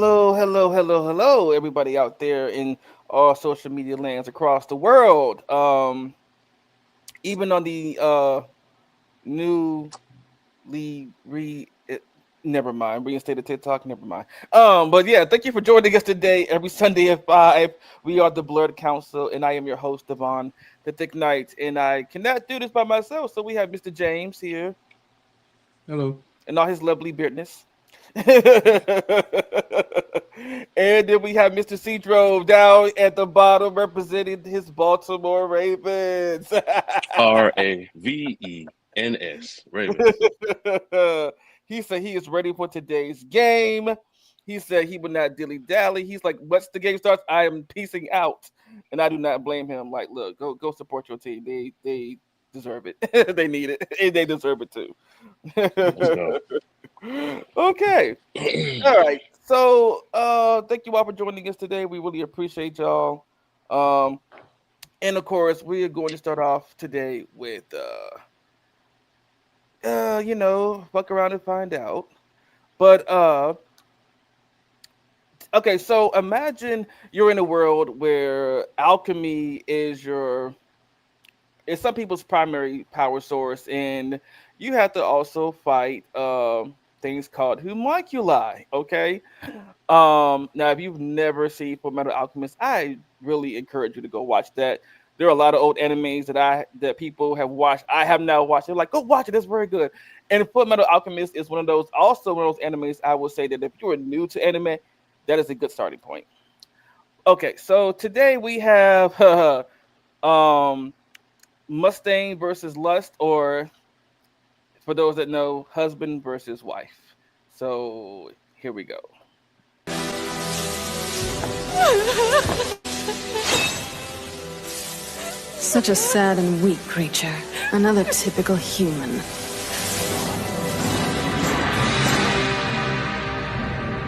Hello, everybody out there in all social media lands across the world. Even on the newly never mind, reinstated TikTok, never mind. But yeah, thank you for joining us today. Every Sunday at 5, we are the Blurred Council, and I am your host, Devon, the Thick Knight, and I cannot do this by myself. So we have Mr. James here Hello. and all his lovely beardness. And then we have Mr. C Drove down at the bottom representing his Baltimore Ravens. Ravens. He said he is ready for today's game. He said he would not dilly dally. He's like, once the game starts, I am peacing out, and I do not blame him. Like, look, go support your team. They deserve it. They need it, and they deserve it too. Let's go. Okay. All right. So thank you all for joining us today. We really appreciate y'all. Um and of course we are going to start off today with fuck around and find out. But okay, so imagine you're in a world where alchemy is some people's primary power source, and you have to also fight things called homunculi. Okay, now if you've never seen Full Metal Alchemist, I really encourage you to go watch that. There are a lot of old animes that people have watched. I have now watched. They're like, go watch it. It's very good. And Full Metal Alchemist is one of those animes. I will say that if you are new to anime, that is a good starting point. Okay, so today we have um Mustang versus Lust, or for those that know, husband versus wife. So here we go. Such a sad and weak creature. Another typical human.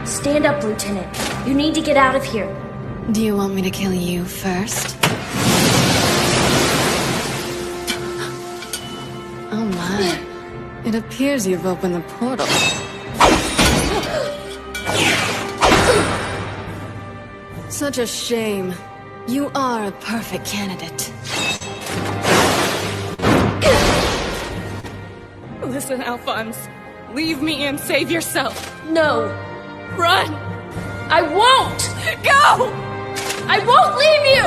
Stand up, Lieutenant. You need to get out of here. Do you want me to kill you first? Oh my. It appears you've opened the portal. Such a shame. You are a perfect candidate. Listen, Alphonse. Leave me and save yourself. No. Run! I won't! Go! I won't leave you!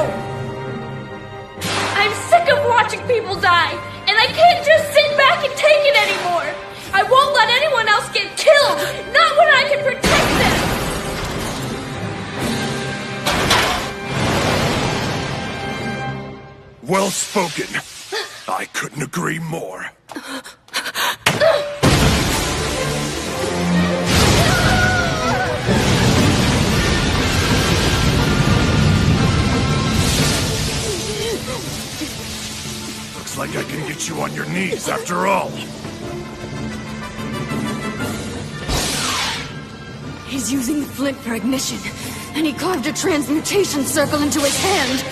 I'm sick of watching people die, and I can't just sit back and take it anymore! I won't let anyone else get killed! Not when I can protect them! Well spoken. I couldn't agree more. Looks like I can get you on your knees after all. He's using the flint for ignition, and he carved a transmutation circle into his hand.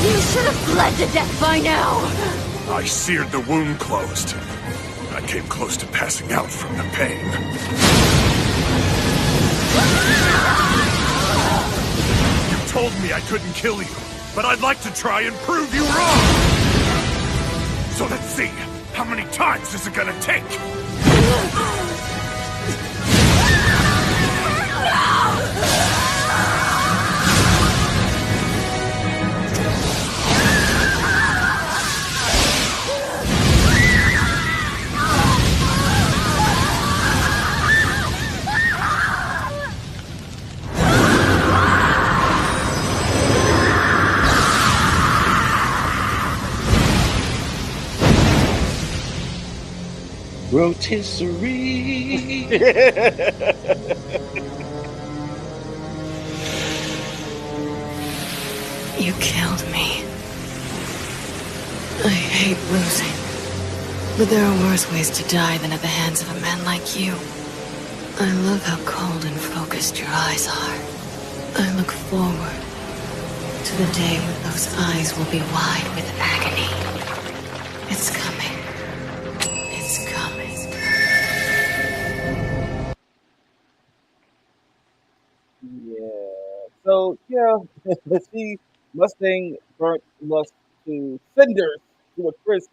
You should have bled to death by now! I seared the wound closed. I came close to passing out from the pain. You told me I couldn't kill you, but I'd like to try and prove you wrong! So let's see, how many times is it gonna take? Rotisserie. You killed me. I hate losing. But there are worse ways to die than at the hands of a man like you. I love how cold and focused your eyes are. I look forward to the day when those eyes will be wide with agony. It's coming. It's coming. So yeah, she Mustang burnt Lust to cinders to a crisp.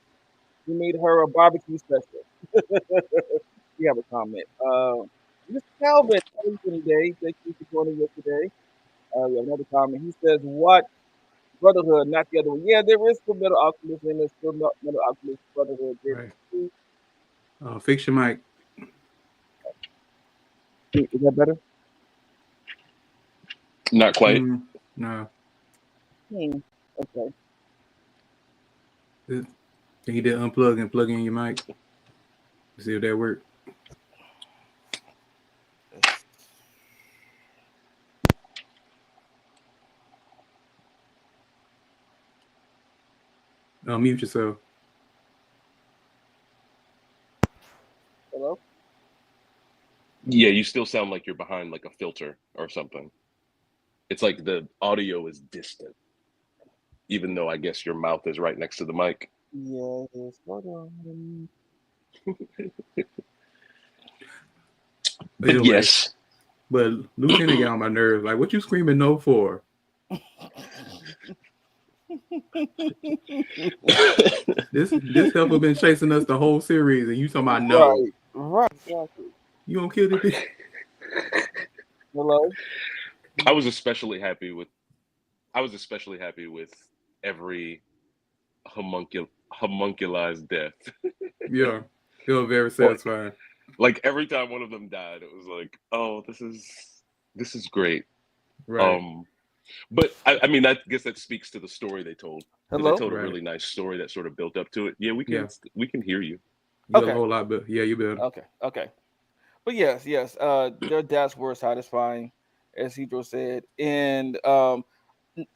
We made her a barbecue special. We have a comment. Mr. Calvin, how are you doing today? Thank you for joining us today. We have another comment. He says, "What Brotherhood, not the other one?" Yeah, there is still Metal Alchemist and there's still Metal Alchemist Brotherhood. There Right. too. Fix your mic. Is that better? Not quite. No. Hmm. Okay. Can you did unplug and plug in your mic? See if that worked. Mute yourself. Hello. Yeah, you still sound like you're behind like a filter or something. It's like the audio is distant, even though I guess your mouth is right next to the mic. Yes. Hold on. But But anyway, yes, but Lieutenant got on my nerves. Like, what you screaming no for? This heifer been chasing us the whole series, and you talking about no? Right. Right. Exactly. You gonna kill the bitch? Hello. I was especially happy with every homunculized death. Yeah, it was very Like satisfying. like every time one of them died, it was like, oh, this is great. Right, But I mean, I guess that speaks to the story they told because they Hello. told a right. really nice story that sort of built up to it. Yeah, Yeah, we can hear you. you got a Okay. whole lot, but yeah, you better. Okay. Okay. But yes, yes. Their deaths were satisfying, as Hedro said, and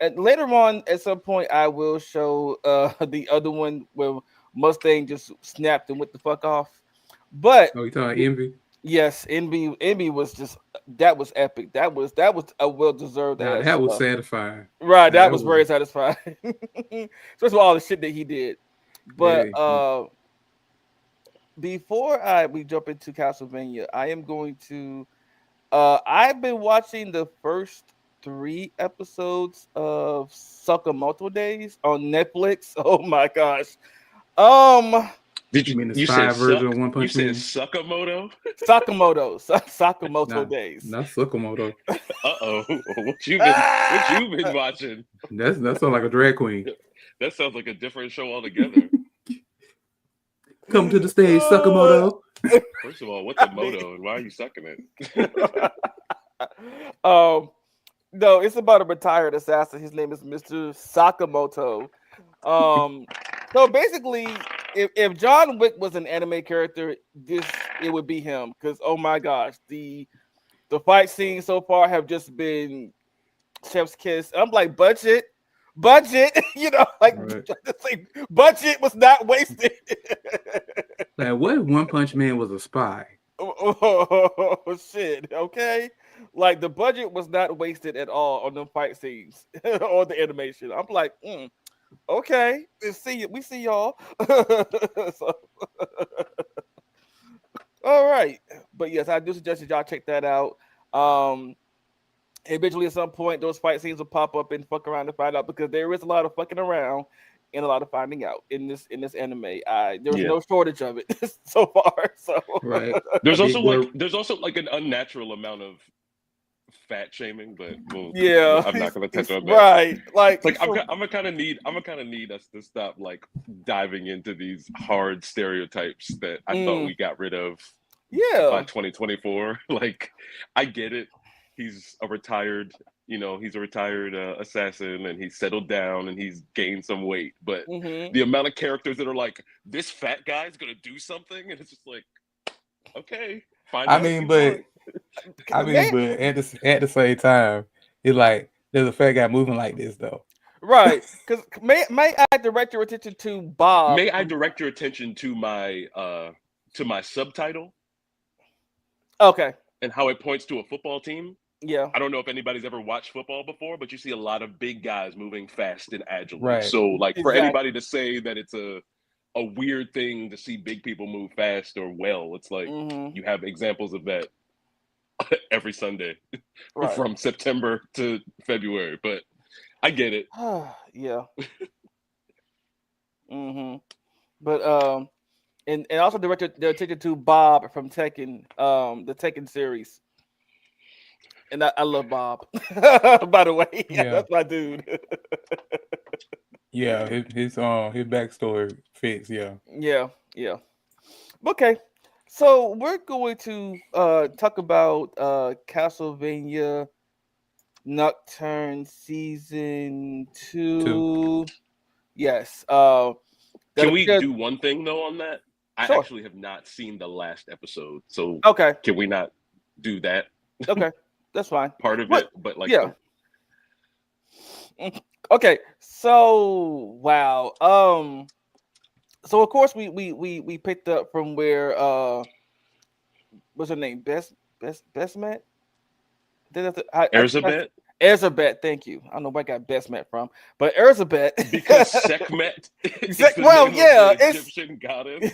and later on, at some point, I will show the other one where Mustang just snapped and went the fuck off. But Oh, you talking envy? yes, Envy was just that was epic. That was a well deserved Nah, ass. that was satisfying. Right, Nah, that that was was very satisfying. Especially all the shit that he did. But yeah. before we jump into Castlevania, I am going to I've been watching the first 3 episodes of Sakamoto Days on Netflix. Oh my gosh. Um Did You you mean it's you said 5 version of suck? One You Punch said Man? Sakamoto? Sakamoto Nah, Days. not Sakamoto. Uh-oh. What Ah! you been watching? That sounds like a drag queen. That sounds like a different show altogether. Come to the stage, Uh, Sakamoto. First of all, what's a the- moto and why are you sucking it? um no, it's about a retired assassin. His name is Mr. Sakamoto. Um, so basically, if John Wick was an anime character, it would be him. Because oh my gosh, the fight scenes so far have just been chef's kiss. I'm like budget, like Right. say budget was not wasted. Like, what if One Punch Man was a spy? Oh, shit. Okay, like the budget was not wasted at all on the fight scenes or the animation. I'm like, okay, we see y'all. So, all right, but yes, I do suggest that y'all check that out. Um, Eventually, at some point, those fight scenes will pop up and fuck around to find out because there is a lot of fucking around and a lot of finding out in this anime. There's Yeah. no shortage of it so far. So Right. There's Big also boy. like an unnatural amount of fat shaming, but yeah, I'm not gonna touch on that. right. Like, It's like so, I'm gonna kind of need us to stop like diving into these hard stereotypes that I thought we got rid of by yeah. 2024. Like, I get it. He's a retired, assassin, and he's settled down and he's gained some weight. But hmm the amount of characters that are like, this fat guy's gonna do something, and it's just like, okay, find I out if mean, you but want. but at the same time, it's like there's a fat guy moving like this though. Right. Because may I direct your attention to Bob? May I direct your attention to my subtitle Okay. and how it points to a football team? Yeah. I don't know if anybody's ever watched football before, but you see a lot of big guys moving fast and agilely. Right. So, like, for anybody Exactly. to say that it's a weird thing to see big people move fast or well, it's like hmm you have examples of that every Sunday Right. from September to February. But I get it. Yeah. But and also directed they're attention to Bob from Tekken, the Tekken series. And I love Bob. By the way, Yeah, that's my dude. yeah. His backstory fits. Yeah. Yeah, yeah. Okay. So we're going to talk about Castlevania Nocturne season Two. 2. Yes. That Can we appeared. do one thing though on that? I Sure. actually have not seen the last episode, so Okay. can we not do that Okay. That's fine. part of But it? But like yeah. Okay. So wow. So of course we picked up from where what's her name? Best Met? Erzabet, Erzabet, thank you. I don't know where I got Best Met from, but Erzabet. because Sekhmet is the Well, name yeah, of the it's Egyptian goddess.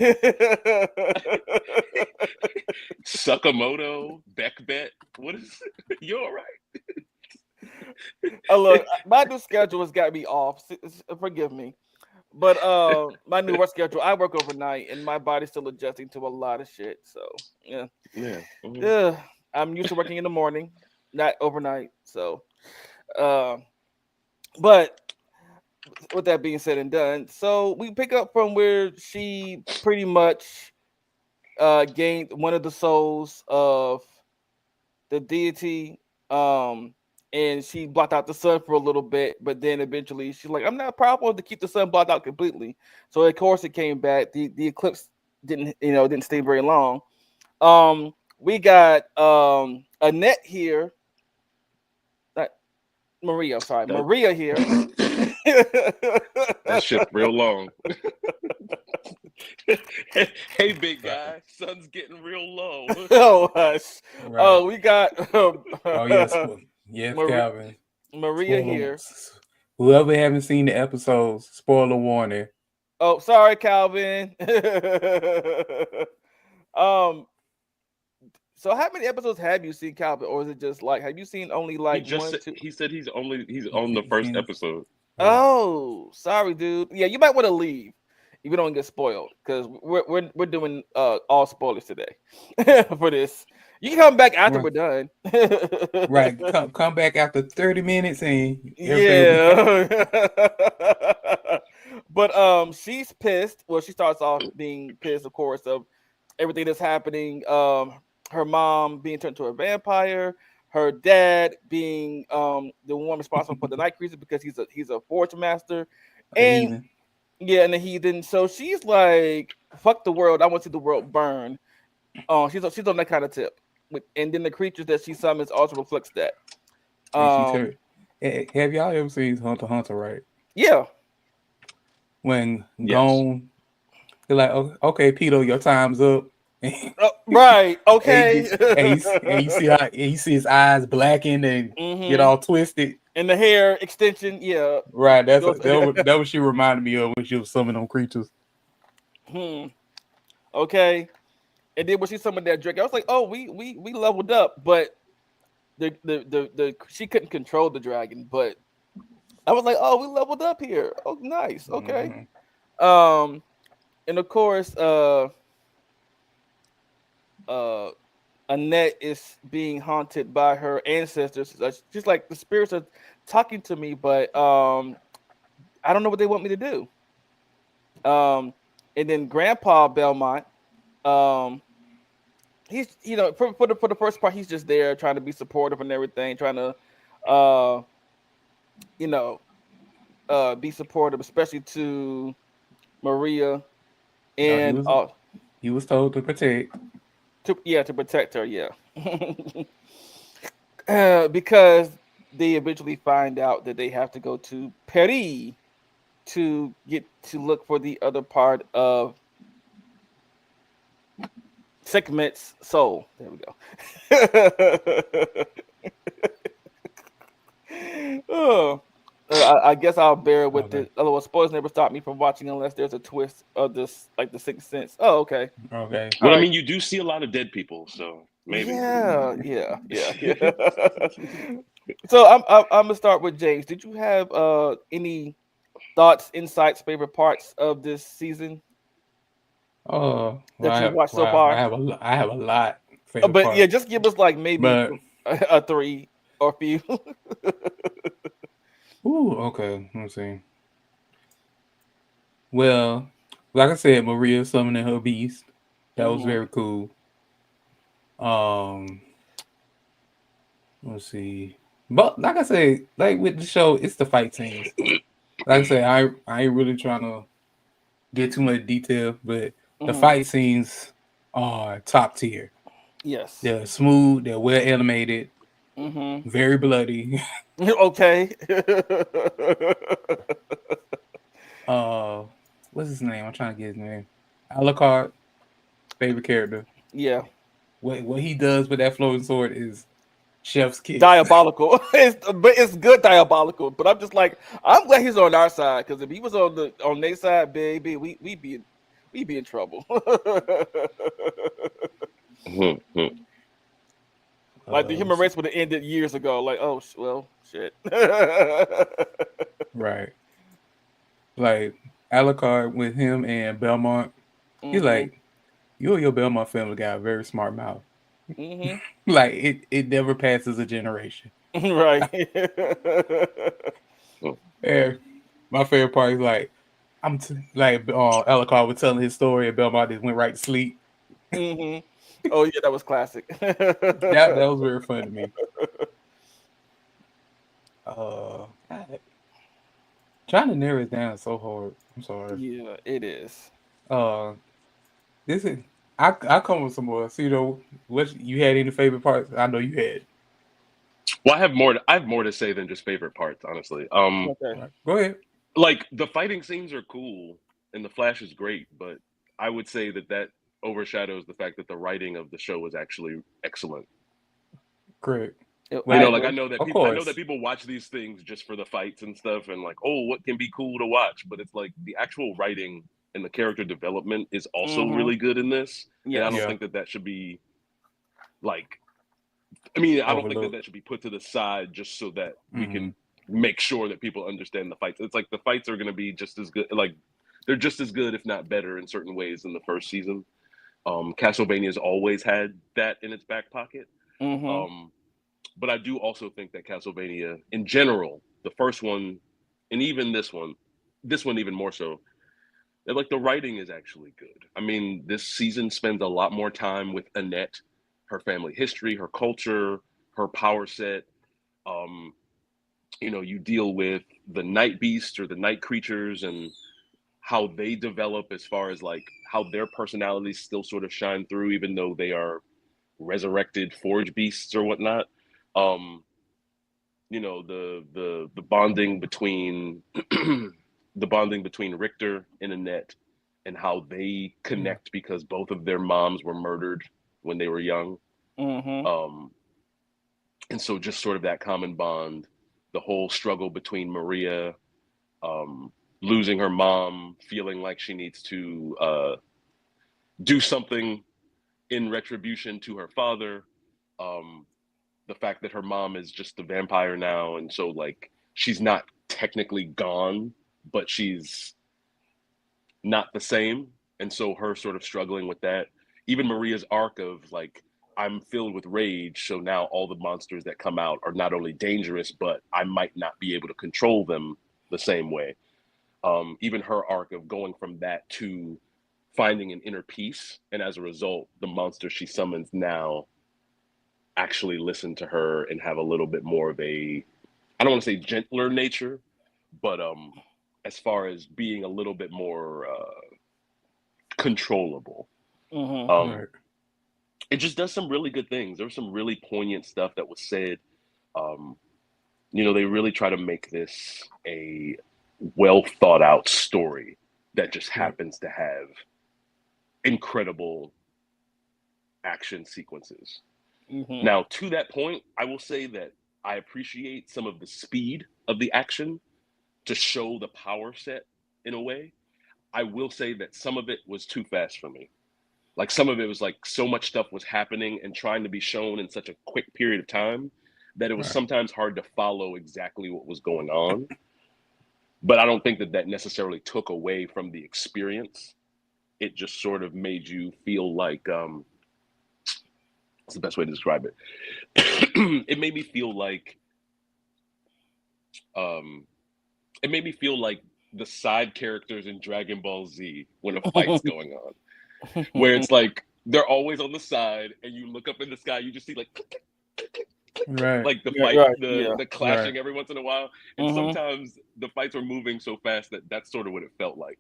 Sakamoto, Beckbet. What is it? You all right? Look, my new schedule has got me off. Forgive me. But my new work schedule, I work overnight and my body's still adjusting to a lot of shit. So yeah. Yeah. Mhm. Yeah. I'm used to working in the morning, not overnight. So but with that being said and done, so we pick up from where she pretty much gained one of the souls of the deity, and she blocked out the sun for a little bit, but then eventually she's like, I'm not powerful to keep the sun blocked out completely. So of course it came back. The eclipse didn't stay very long. We got Annette here. Maria, sorry, That, Maria here. that shit real long. Hey, big guy, sun's getting real low. Oh hush. Right. Oh, we got Oh yes, yes, Calvin. Maria Spoiler- here. Whoever haven't seen the episodes, spoiler warning. Oh, sorry, Calvin. um, so how many episodes have you seen, Calvin, or is it just like have you seen only He like just one, said, two? he said he's on the first episode. Oh, sorry, dude. Yeah, you might want to leave if you don't get spoiled, because we're doing all spoilers today for this. You can come back after Right. we're done. Right. Come back after 30 minutes and everything will be Yeah. But she's pissed. Well, she starts off being pissed, of course, of everything that's happening. Her mom being turned to a vampire, her dad being the one responsible for the night creature because he's a forge master. a And heathen. yeah, and the heathen. So she's like, fuck the world. I want to see the world burn. She's on that kind of tip. And then the creatures that she summons also reflects that. And she turned. Have y'all ever seen Hunter x Hunter, right? Yeah. When Yes. Gone, they're like, oh, okay, Peter, your time's up. Right. Okay. and you see his eyes blacken and get all twisted. And the hair extension, yeah. Right. That what she reminded me of when she was summoning them creatures. Okay. And then when she summoned that Drake, I was like, oh, we leveled up, but the she couldn't control the dragon, but I was like, oh, we leveled up here. Oh, nice. Okay. And of course, Annette is being haunted by her ancestors. She's like, the spirits are talking to me, but I don't know what they want me to do. And then Grandpa Belmont, he's for the first part, he's just there trying to be supportive and everything, trying to be supportive, especially to Maria, and he was told to protect. To protect her, yeah. Because they eventually find out that they have to go to Paris to get to look for the other part of Sekhmet's soul. There we go. Oh, I guess I'll bear with it. Otherwise, spoilers never stop me from watching unless there's a twist of this, like the Sixth Sense. Oh, okay. Okay. Well, All I right. mean, you do see a lot of dead people, so maybe. Yeah. So I'm gonna start with James. Did you have any thoughts, insights, favorite parts of this season Oh, well, that you've watched so far? I have a lot favorite But yeah, parts, just give us like maybe but a three or a few. okay, let's see. Well, like I said, Maria summoning her beast, that was Hmm. very cool. Um, let's see, but like I said, like with the show, it's the fight scenes. Like I said, I ain't really trying to get too much detail, but the Hmm. fight scenes are top tier. Yes. They're smooth, they're well animated, Hmm. very bloody. Okay. uh, what's his name? I'm trying to get his name. Alucard, favorite character. Yeah. What he does with that floating sword is chef's kiss. Diabolical. But it's good diabolical. But I'm just like, I'm glad he's on our side because if he was on their side, baby, we be in trouble. Mhm. Like the Let's human see. race would have ended years ago. Like, oh well, shit. Right, like Alucard with him and Belmont. He's Hmm. like, you and your Belmont family got a very smart mouth. Hmm. Like it never passes a generation. Right. And my favorite part is like like Alucard was telling his story and Belmont just went right to sleep. Hmm. Oh yeah, that was classic. That was very fun to me. God, trying to narrow it down is so hard. I'm sorry. Yeah, it is. Uh, this is I come with some more. So you know, what you had any favorite parts? I know you had. Well, I have more to say than just favorite parts, honestly. Okay. Right. Go ahead. Like the fighting scenes are cool and the Flash is great, but I would say that overshadows the fact that the writing of the show is actually excellent. Correct. You I know, Well, like agree. of I know that course. people watch these things just for the fights and stuff and like, oh, what can be cool to watch? But it's like the actual writing and the character development is also Hmm. really good in this, and I don't Yes. Yeah. think that that should be like I mean, I don't think that Overlooked. that should be put to the side just so that we Mm-hmm. can make sure that people understand the fights. It's like the fights are going to be just as good, like they're just as good, if not better, in certain ways than the first season. Castlevania's always had that in its back pocket, Hmm. um, but I do also think that Castlevania, in general, the first one, and even this one even more so, that like the writing is actually good. I mean, this season spends a lot more time with Annette, her family history, her culture, her power set. Um, you know, you deal with the night beasts or the night creatures and how they develop as far as like how their personalities still sort of shine through, even though they are resurrected forge beasts or whatnot. Um, you know, the bonding between the bonding between Richter and Annette and how they Yeah. connect because both of their moms were murdered when they were young. Hmm. Um, and so just sort of that common bond, the whole struggle between Maria um, losing her mom, feeling like she needs to do something in retribution to her father. Um, the fact that her mom is just a vampire now, and so like she's not technically gone, but she's not the same, and so her sort of struggling with that. Even Maria's arc of like I'm filled with rage, so now all the monsters that come out are not only dangerous, but I might not be able to control them the same way. Even her arc of going from that to finding an inner peace, and as a result, the monster she summons now actually listen to her and have a little bit more of a I don't want to say gentler nature, but as far as being a little bit more controllable. Hmm. Um, Right. it just does some really good things. There was some really poignant stuff that was said. Um, you know, they really try to make this a well thought out story that just Right. happens to have incredible action sequences. Hmm. Now, to that point, I will say that I appreciate some of the speed of the action to show the power set in a way. I will say that some of it was too fast for me. Like some of it was like so much stuff was happening and trying to be shown in such a quick period of time that it was Right. sometimes hard to follow exactly what was going on. But I don't think that that necessarily took away from the experience. It just sort of made you feel like what's the best way to describe it? It made me feel like um, it made me feel like the side characters in Dragon Ball Z when a fight's going on, where it's like they're always on the side, and you look up in the sky, you just see like click, click, click, click, click, Right. like the Yeah, fight, right, the yeah. the Right. clashing every once in a while, and Hmm. sometimes the fights were moving so fast that that's sort of what it felt like,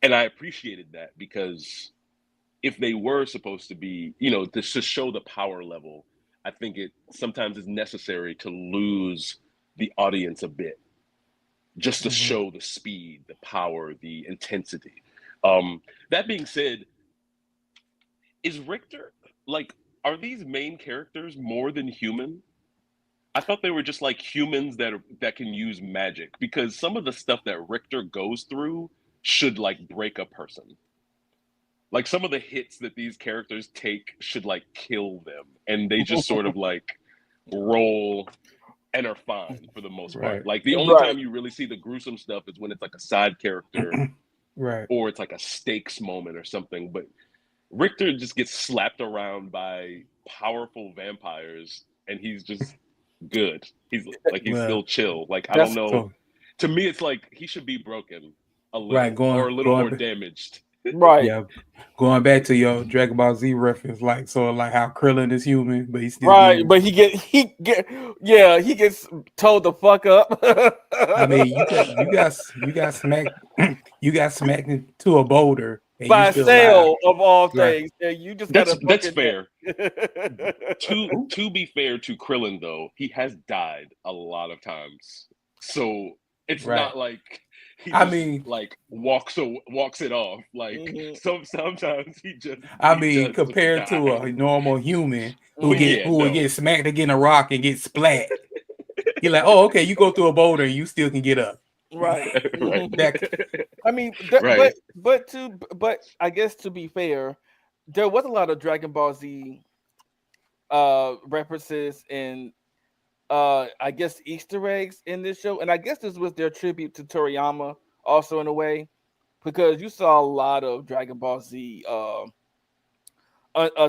and I appreciated that because if they were supposed to be, to show the power level, I think it sometimes is necessary to lose the audience a bit just to Hmm. show the speed, the power, the intensity. Um, that being said, is Richter like are these main characters more than human? I thought they were just like humans that can use magic because some of the stuff that Richter goes through should like break a person. Like some of the hits that these characters take should like kill them, and they just sort of like roll and are fine for the most part. Right. Like the only Right. time you really see the gruesome stuff is when it's like a side character Right. or it's like a stakes moment or something. But Richter just gets slapped around by powerful vampires, and he's just good. He's Well, still chill. Like I don't That's know. so To me, it's like he should be broken a right, little or a little more damaged. right. yeah, going back to your Dragon Ball Z reference, like so, like how Krillin is human, but he's still Right, evil. but he gets told to fuck up I mean, you got smacked, you got smacked into a boulder, and you by still alive. Sale of all Right? things. And you just got That's a that's broken fair. neck. to Ooh, to be fair to Krillin though, he has died a lot of times. So it's right. not like he I just mean, like walks it off. Like Hmm. sometimes I he mean, does just compared to die. a normal human who But Hmm. get yeah, who would no. get smacked against a rock and get splat, you're like, oh, okay, you go through a boulder and you still can get up. Right. Right. Hmm. That I mean, Right. but I guess to be fair, there was a lot of Dragon Ball Z references and I guess Easter eggs in this show, and I guess this was their tribute to Toriyama also in a way because you saw a lot of Dragon Ball Z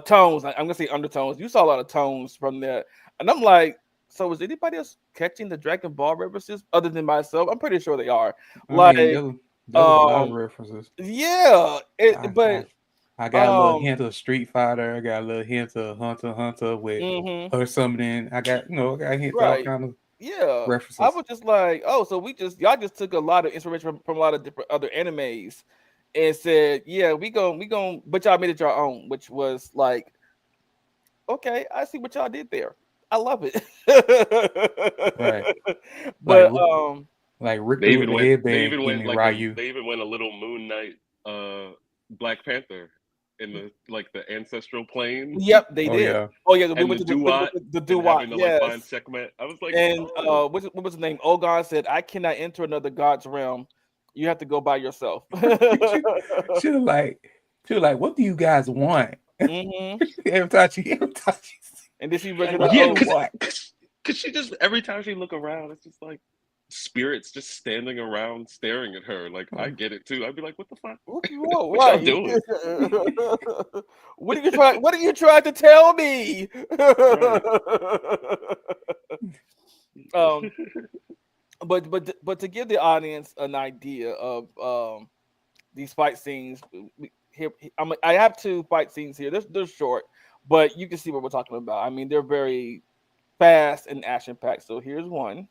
tones. I'm gonna say undertones. You saw a lot of tones from there, and I'm like, so is anybody else catching the Dragon Ball references other than myself? I'm pretty sure they are. I mean, Like, there was a lot of um, references. yeah, I, but I I got a little um, hint of Street Fighter. I got a little hint of Hunter x Hunter with hmm her summoning. I got hints of all right, kind of yeah. I references. was just like, oh, so y'all just took a lot of inspiration from a lot of different other animes and said, yeah, we going but y'all made it your own, which was like, okay, I see what y'all did there. I love it. Right. Like But like They Richter with even the went they headband even giving went me like a Ryu. they even went a little Moon Knight Black Panther in the like the ancestral plane yep, they Oh did. yeah. Oh yeah, we and the went to we duat went to the and Duat, having to like find yes. Sekhmet. I was like, And oh, what was the name? Ogon said, "I cannot enter another god's realm. You have to go by yourself." she, she was like she was like, what do you guys want? Hmm. every time she And then she like, mentioned, what do yeah, you "Oh, want? cause she just every time she look around, it's just like spirits just standing around staring at her. Like I Oh, get it too. I'd be like, what the fuck? what you want? What y'all Right? doing? What are you trying? What are you trying to tell me?" Right. um, but to give the audience an idea of these fight scenes, I have two fight scenes here. They're short, but you can see what we're talking about. I mean, they're very fast and action packed. So here's one.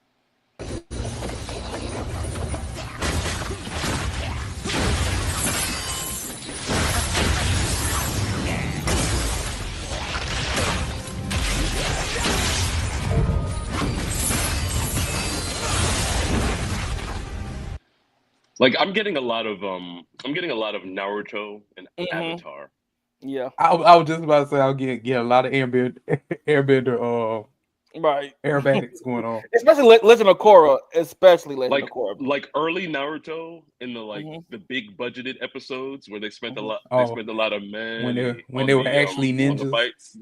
Like I'm getting a lot of Naruto and Hmm. Avatar. Yeah. I was just about to say I'll get a lot of airbender Right. aerobatics going on. Especially Legend of Korra, especially Legend of Like Korra. early Naruto in the Hmm. the big budgeted episodes where Hmm. they Oh, spent a lot of when on they were actually on the ninjas. fights.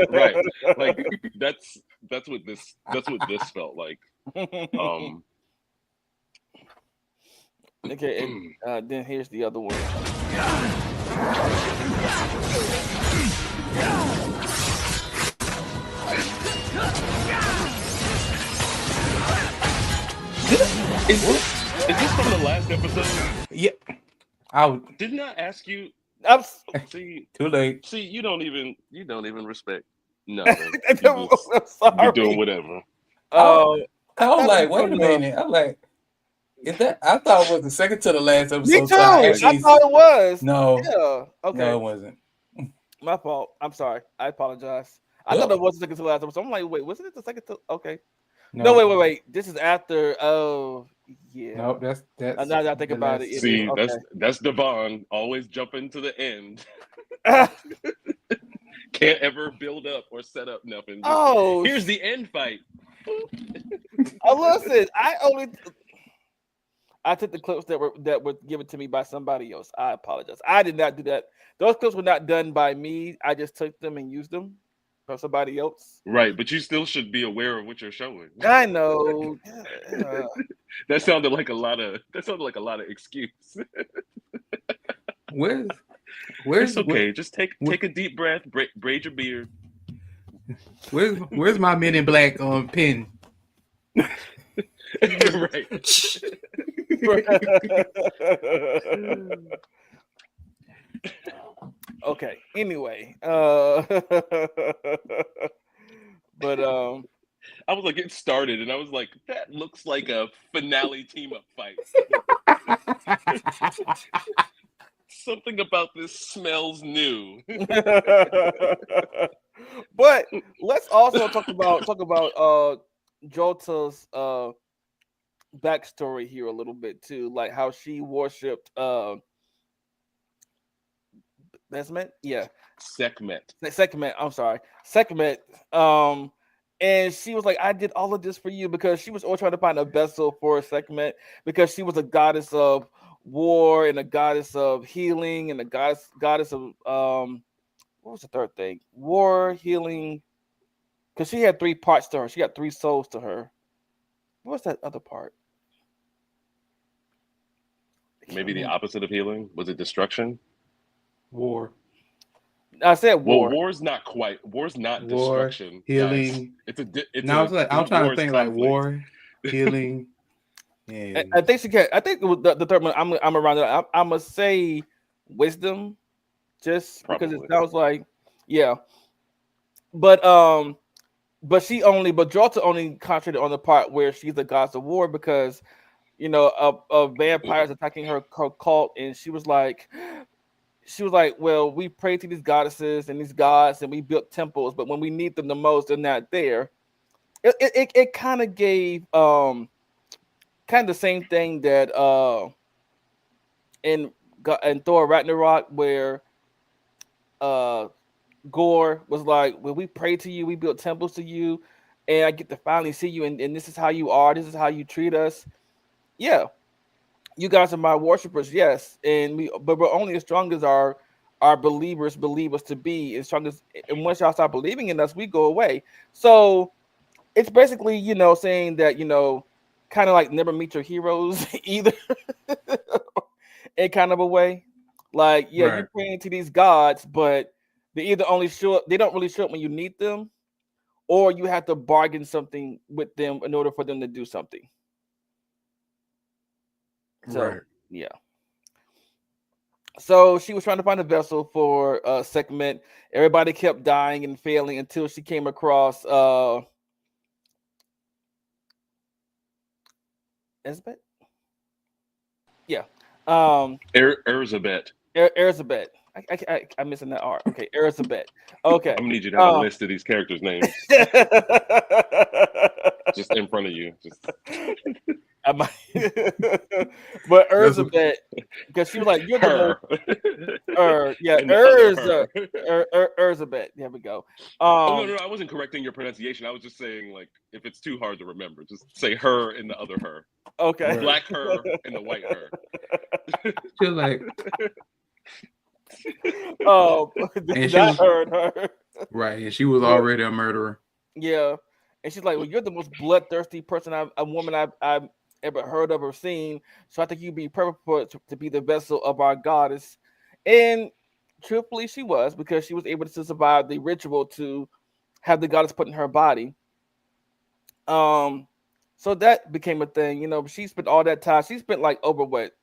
Right. Like that's that's what this felt like. Um Okay, and then here's the other one. is this from the last episode? Yeah, I would. Didn't I ask you? I'm, See, Too late. you don't even respect nothing. You I'm just be doing sorry. whatever. I, Uh, I I was thought it like, was wait a from the. minute. I'm like, is that? I thought it was the second to the last Me episode. So I too. Like I actually thought it was. no, Yeah. no, Okay. it wasn't. My fault. I'm sorry. I apologize. I thought Well, it was the second to last episode. I'm like, wait, wasn't it the second to? Okay. No, no, wait. This is after. Oh, yeah. no. That's Now that I think the about it, last it is. see, episode. that's Devon always jumping to the end. Okay. Can't ever build up or set up nothing. Just Oh, here's the end fight. listen. I took the clips that were given to me by somebody else. I apologize. I did not do that. Those clips were not done by me. I just took them and used them from somebody else. Right, but you still should be aware of what you're showing. I know. That sounded like a lot of excuse. Where's It's okay. Just take where- a deep breath, braid your beard. where's my Men in Black pin? Right. Okay. Anyway, but I was like, it started, and I was like, that looks like a finale team up fight. Something about this smells new. but let's also talk about Jota's backstory here a little bit too, like how she worshipped Desmond, yeah, Sekhmet. Sekhmet. I'm sorry, Sekhmet. And she was like, I did all of this for you because she was always trying to find a vessel for Sekhmet because she was a goddess of war and a goddess of healing and a goddess of what was the third thing? War, healing. Because she had three parts to her. She got three souls to her. What's that other part? Maybe the opposite of healing. Was it destruction? War, I said Well, war. war's not war, destruction. Guys. healing. It's No, I was like, I'm trying to war's think like conflict. war, healing. Yeah, I think she can. I think it was the third one. I'm around it. I'm gonna say wisdom, just because it Probably. sounds like, yeah. But Jota only concentrated on the part where she's the goddess of war because of vampires attacking her cult, and she was like, well, we pray to these goddesses and these gods, and we built temples, but when we need them the most, they're not there. It kind of gave kind of the same thing that in Thor Ragnarok, where Gore was like, well, we pray to you, we built temples to you, and I get to finally see you, and this is how you are, this is how you treat us. Yeah, you guys are my worshipers, yes, but we're only as strong as our believers believe us to be, as strong as, and once y'all stop believing in us, we go away. So it's basically, saying that, kind of like never meet your heroes either, in kind of a way. Like, yeah, right, you're praying to these gods, but they don't really show up when you need them, or you have to bargain something with them in order for them to do something. So, right. yeah. So she was trying to find a vessel for Sekhmet. Everybody kept dying and failing until she came across Elizabeth? Yeah. Erzabet. Elizabeth. I'm missing that R. Okay, Elizabeth. Okay. I'm gonna need you to have a list of these characters' names just in front of you. Just I might, but That's what, Elizabeth, because she was like, "You're the most." Her Yeah, and the other her. Elizabeth. There we go. Oh no, Um, no, I wasn't correcting your pronunciation. I was just saying like if it's too hard to remember, just say her and the other her. The okay. right. black her and the white her. She was like, and she Not was her. right, and she was But already a murderer. yeah, and she's like, "Well, you're the most bloodthirsty person a woman I've ever heard of or seen. So I think you'd be perfect to be the vessel of our goddess." And truthfully, she was because she was able to survive the ritual to have the goddess put in her body. Um, so that became a thing. She spent all that time. She spent like over what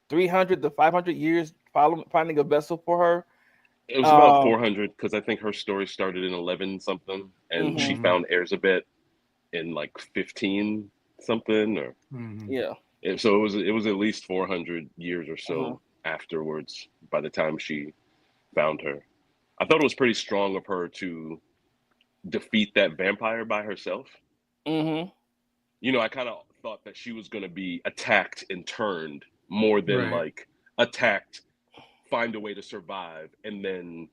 300 to 500 years finding a vessel for her. It was about Um, 400 because I think her story started in 11 something, and she mhm, Hmm. found Erzabet in like 15 something, or Hmm. yeah. so it was at least 400 years or Uh-huh. so afterwards by the time she found her. I thought it was pretty strong of her to defeat that vampire by herself. Mhm. I kind of thought that she was going to be attacked and turned more than Right, like attacked, find a way to survive, and then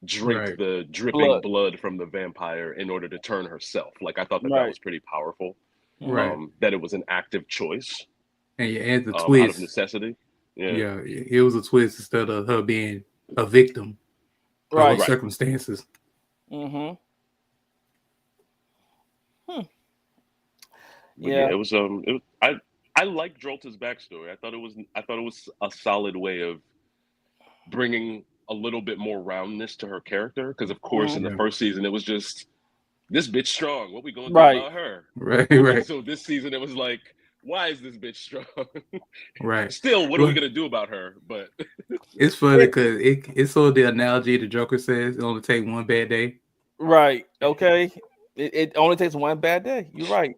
drink right, the dripping Blood. blood from the vampire in order to turn herself. Like I thought that that Right. was pretty powerful. Mhm. right. That it was an active choice And you add the out of twist. necessity. Yeah, Yeah, it was a twist instead of her being a victim of her Right. right. circumstances. Mhm. Hmm. But yeah, Yeah. I like Drolta's backstory. I thought it was a solid way of bringing a little bit more roundness to her character. Because of course, Mhm. in the Yeah, first season, it was just this bitch strong. What we gonna do Right. about her? right, And right, so this season, it was like, why is this bitch strong? right. Still, what are we Well, gonna do about her? But it's funny It, because it's sort of the analogy the Joker says it only take one bad day. right. Okay. It only takes one bad day. You're right.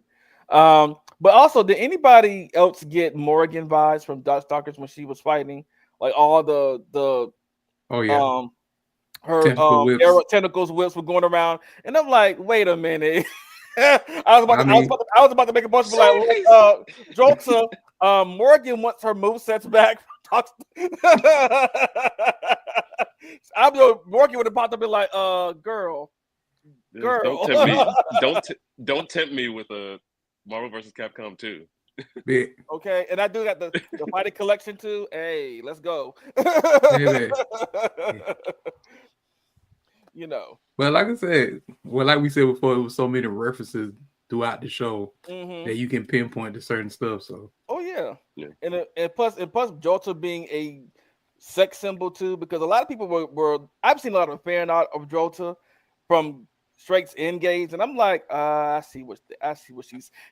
But also, did anybody else get Morgan vibes from Darkstalkers when she was fighting? Like all the Oh yeah, um her tentacle arrow whips. tentacles whips were going around, and I'm like, wait a minute. I was about I to, I was mean, about to, I was about to make a bunch of like, look, Jokesa, Morgan wants her move sets back. I'm Morgan would have popped up and been like, don't girl. tempt me. Don't tempt me with a Marvel versus Capcom 2. yeah, Okay, and I do got the fighting collection too. Hey, let's go. maybe. you know. Well, like I said, well, like we said before, it was so many references throughout the show Hmm. that you can pinpoint to certain stuff. So Oh yeah, Yeah. and plus Jota being a sex symbol too, because a lot of people were I've seen a lot of fan art of Jota from Straight's Engage, and I'm like, I see what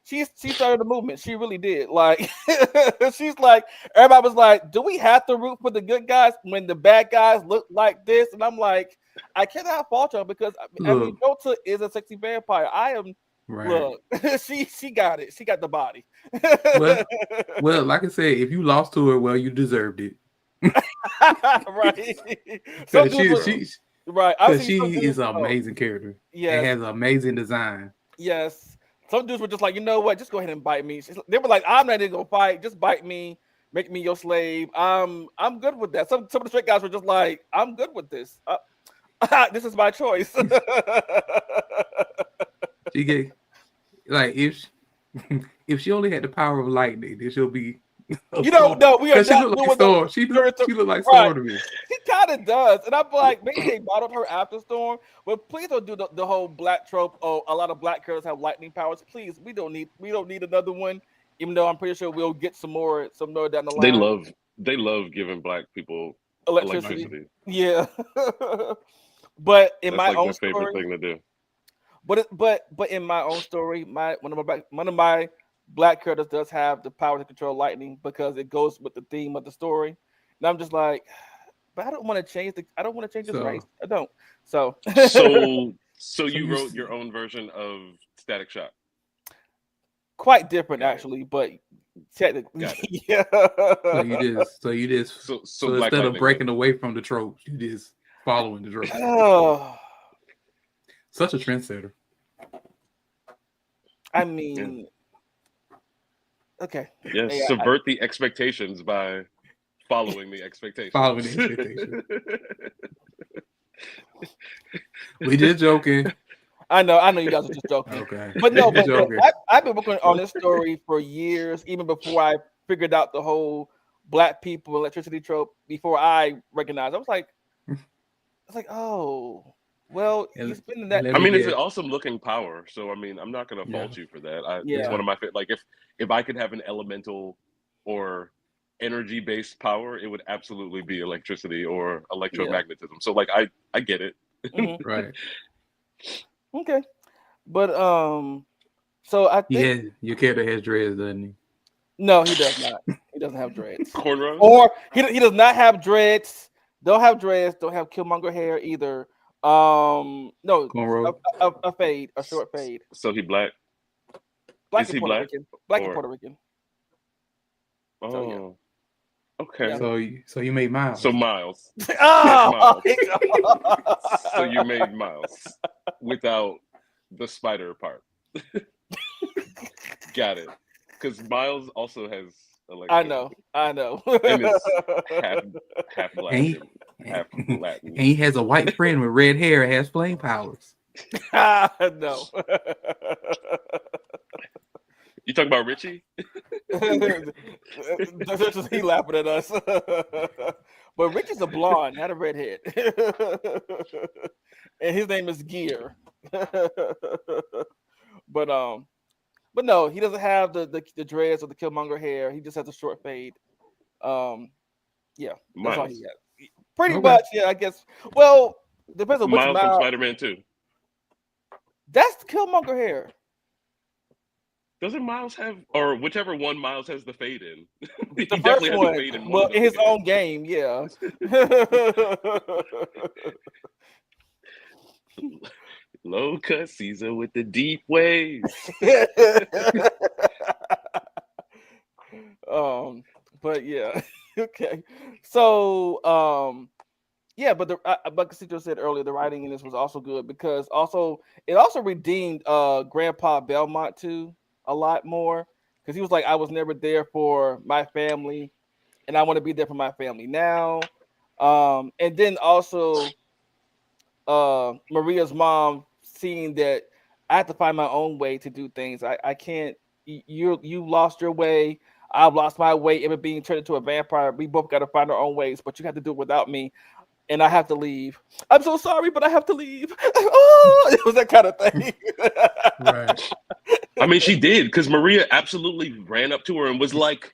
she started the movement. She really did. Like she's like everybody was like, do we have to root for the good guys when the bad guys look like this? And I'm like, I cannot fault her because I mean look, Jota is a sexy vampire. I am right. look, she got it. She got the body. Well, well, like I said, if you lost to her, well, you deserved it. right. Some Because dudes she were she right. I've because seen some she dudes. is an Oh, amazing character and yes, has an amazing design. yes. Some dudes were just like, you know what? Just go ahead and bite me. They were like, I'm not even gonna fight. Just bite me. Make me your slave. I'm good with that. Some of the straight guys were just like, I'm good with this. This is my choice. She get like if she only had the power of lightning, then she'll be a storm. No, we are Because she not look like doing the Storm. She look like right. Storm to me. He kind of does, and I'm like, maybe they modeled her after Storm, but please don't do the whole black trope. Oh, a lot of black girls have lightning powers. Please, we don't need another one. Even though I'm pretty sure we'll get some more down the They line. love they love giving black people Electricity, electricity. yeah. But in That's my like own their favorite story, thing to do. but in my own story, my one of my black characters does have the power to control lightning because it goes with the theme of the story. And I'm just like, but I don't want to change I don't want to change his race. So I don't. So So so you you wrote your own version of Static Shock. quite different Got it. actually, but technically, Got it. yeah. So so Black instead of Lightning then. breaking away from the tropes, you just following the tropes. Oh, Such a trendsetter. I Yeah. mean, Okay. Yes, Yeah, subvert the expectations by following the expectations. Following the expectations. We just joking. I know you guys are just joking. Okay. But no, but Joking. I've been working on this story for years, even before I figured out the whole black people electricity trope. Before I recognized, it's like, oh, well, And, he's been in and that. let I me mean, it's an get awesome looking power. So I mean, I'm not gonna yeah, fault you for that. It's Yeah. one of my like if I could have an elemental or energy based power, it would absolutely be electricity or Yeah. electromagnetism. So like I get it. Hmm. right. Okay. But so I He think has your character has dreads, doesn't he? no, he does not. He doesn't have dreads, Cornrows. or he does not have dreads. Don't have dreads. Don't have Killmonger hair either. No, Cornrow. a fade, a short fade. So he black. Black Is and he Puerto black Rican. Black and or Puerto Rican. So yeah, oh yeah. okay. So you made Miles. So Miles. Yes, Oh, Miles. my So God. you made Miles without the spider part. Got it. Because Miles also has I electricity know, I know. and is half black and he, and half Latin. and he has a white friend with red hair and has flame powers. No. You talking about Richie? That's just he laughing at us. But Rich is a blonde, not a redhead. And his name is Gear. But but no, he doesn't have the dreads or the Killmonger hair. He just has a short fade. Um, yeah, that's all he Miles. has. Pretty Okay. much, yeah, I guess. Well, depends on which Miles from Miles. Spider-Man 2. That's the Killmonger hair. Doesn't Miles have, or whichever one Miles has the fade in? He The first definitely has a one, fade in one well, of in those his games. own game, yeah. Low cut Caesar with the deep waves. But yeah, okay. So, yeah, but like Casito said earlier, the writing in this was also good because it also redeemed Grandpa Belmont too a lot more because he was like, I was never there for my family, and I want to be there for my family now. And then also Maria's mom seeing that I have to find my own way to do things. I can't. You lost your way. I've lost my way. Ever being turned into a vampire. We both got to find our own ways, but you have to do it without me, and I have to leave. I'm so sorry, but I have to leave. Oh, it was that kind of thing. Right. I mean, she did because Maria absolutely ran up to her and was like,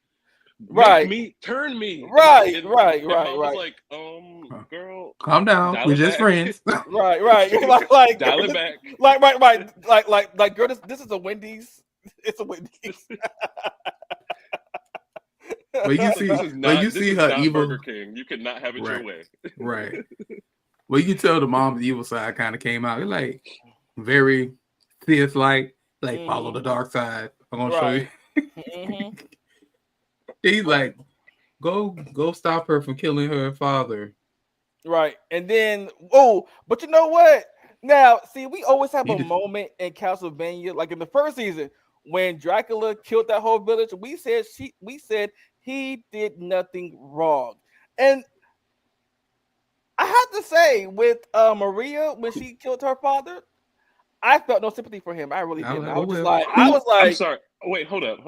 "Make Right, me, turn me." right, And right, and right, Mom was right, like, girl, Calm down. dial We're it just back, friends. right, right. Like, dial it back." like, girl, this is a Wendy's. It's a Wendy's. But you Like, see, this is but not you this see is her not evil. Burger King. You cannot have it your Right. way. Right. Well, you tell the mom's evil side kind of came out. It's like very fierce, like follow the dark side. I'm gonna show you. Right. He's like, go stop her from killing her father. Right. And then, oh, but you know what? Now, see, we always have He a did, moment in Castlevania, like in the first season, when Dracula killed that whole village. We said he did nothing wrong. And I have to say, with Maria, when she killed her father, I felt no sympathy for him. I really I was didn't. like, oh well. I was I'm like, sorry. Wait, hold up.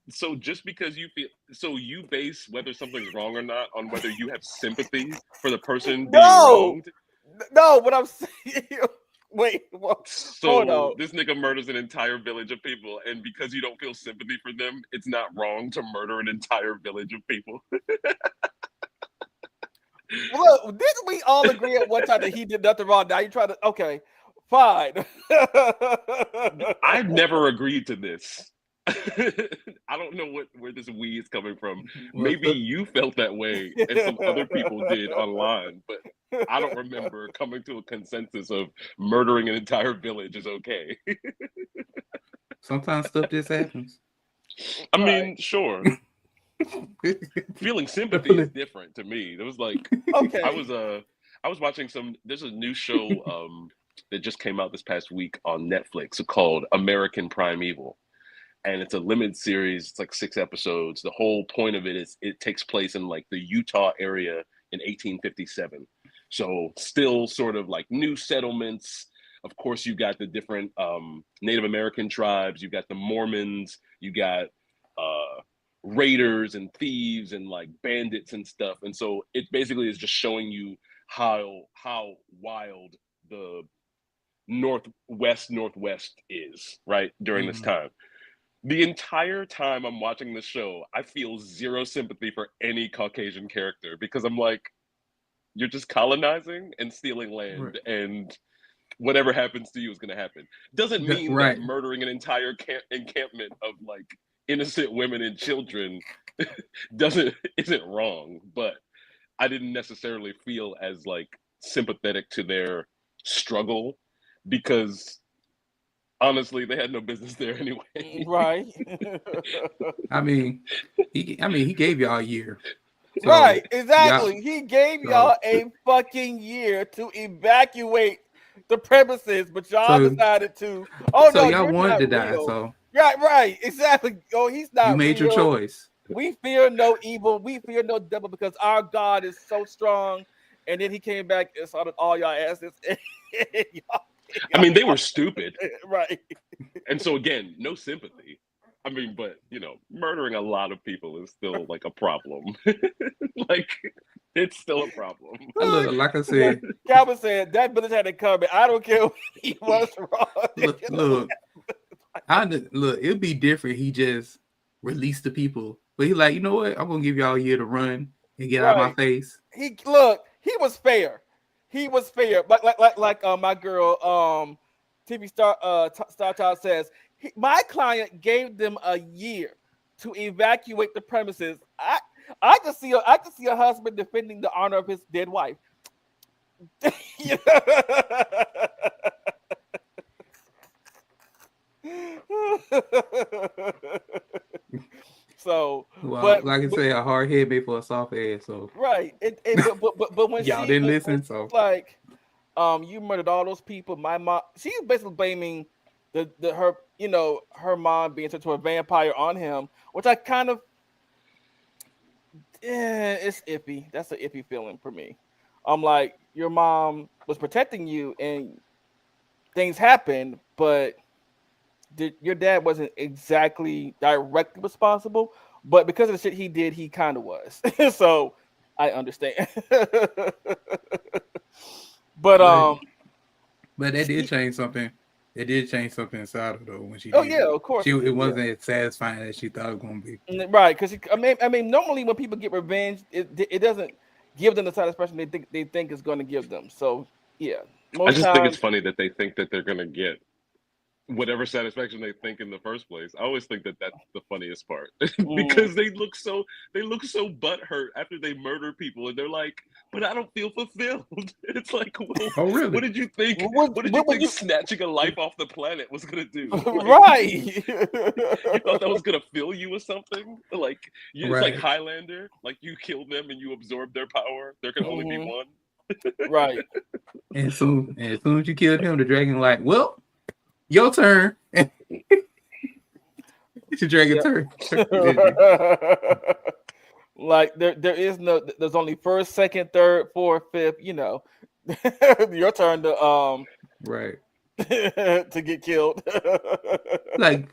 So just because you feel, so you base whether something's wrong or not on whether you have sympathy for the person being no, wronged. no, what I'm saying. Wait, hold So on. this nigga murders an entire village of people, and because you don't feel sympathy for them, it's not wrong to murder an entire village of people. Look, didn't we all agree at one time that he did nothing wrong? Now you try to okay, fine. I've never agreed to this. I don't know where this we is coming from. Well, Maybe you felt that way and some other people did online, but I don't remember coming to a consensus of murdering an entire village is okay. sometimes stuff just happens. I mean, sure. Feeling sympathy is different to me. It was like Okay. I was watching there's a new show that just came out this past week on Netflix called American Primeval. and it's a limited series. It's like 6 episodes. The whole point of it is it takes place in like the Utah area in 1857. So still sort of like new settlements. Of course, you got the different Native American tribes. You got the Mormons. You got raiders and thieves and like bandits and stuff. And so it basically is just showing you how wild the northwest is right during this time. The entire time I'm watching the show, I feel zero sympathy for any Caucasian character because I'm like, you're just colonizing and stealing land, and whatever happens to you is going to happen. Doesn't mean that murdering an entire encampment of like innocent women and children isn't wrong, but I didn't necessarily feel as like sympathetic to their struggle because honestly they had no business there anyway. Right. I mean, he gave y'all a year. So, right, exactly. He gave y'all a fucking year to evacuate the premises, but y'all decided to. Oh so no, y'all wanted to die. Real. So right, exactly. Oh, he's not. You made real. your choice. We fear no evil. We fear no devil because our God is so strong. And then he came back and saw all y'all asses. I mean, they were stupid, right? And so again, no sympathy. I mean, but you know, murdering a lot of people is still like a problem. Like, it's still a problem. Look, like I said, Calvin said that village had it coming. I don't care what he was wrong. Look, it'd be different. He just released the people, but he like, you know what? I'm gonna give y'all a year to run and get out of my face. He was fair. He was fair. Like my girl, TV Star Child says. My client gave them a year to evacuate the premises. I could see a husband defending the honor of his dead wife. So, well, but like I say, a hard head made for a soft ass. So right, but when y'all didn't listen, so like, you murdered all those people. My mom, she's basically blaming her mom being such a vampire on him, which I kind of, it's iffy. That's an iffy feeling for me. I'm like, your mom was protecting you and things happened, but your dad wasn't exactly directly responsible, but because of the shit he did, he kind of was. So I understand. But that did change something. It did change something inside of her though when she. Oh yeah, of course. It wasn't as satisfying as she thought it was gonna be. Right, because I mean, normally when people get revenge, it doesn't give them the satisfaction they think is going to give them. So yeah, I just think it's funny that they think that they're going to get whatever satisfaction they think in the first place. I always think that that's the funniest part because they look so butthurt after they murder people, and they're like, "But I don't feel fulfilled." It's like, well, oh really? What did you think? What did you think snatching a life off the planet was gonna do? Like, right? You thought that was gonna fill you with something? Like it's like Highlander. Like you killed them and you absorbed their power. There can only be one. Right. And as soon as you killed him, the dragon like, well, your turn. It's your dragon turn. Like there's only first, second, third, fourth, fifth. You know, your turn to right to get killed. like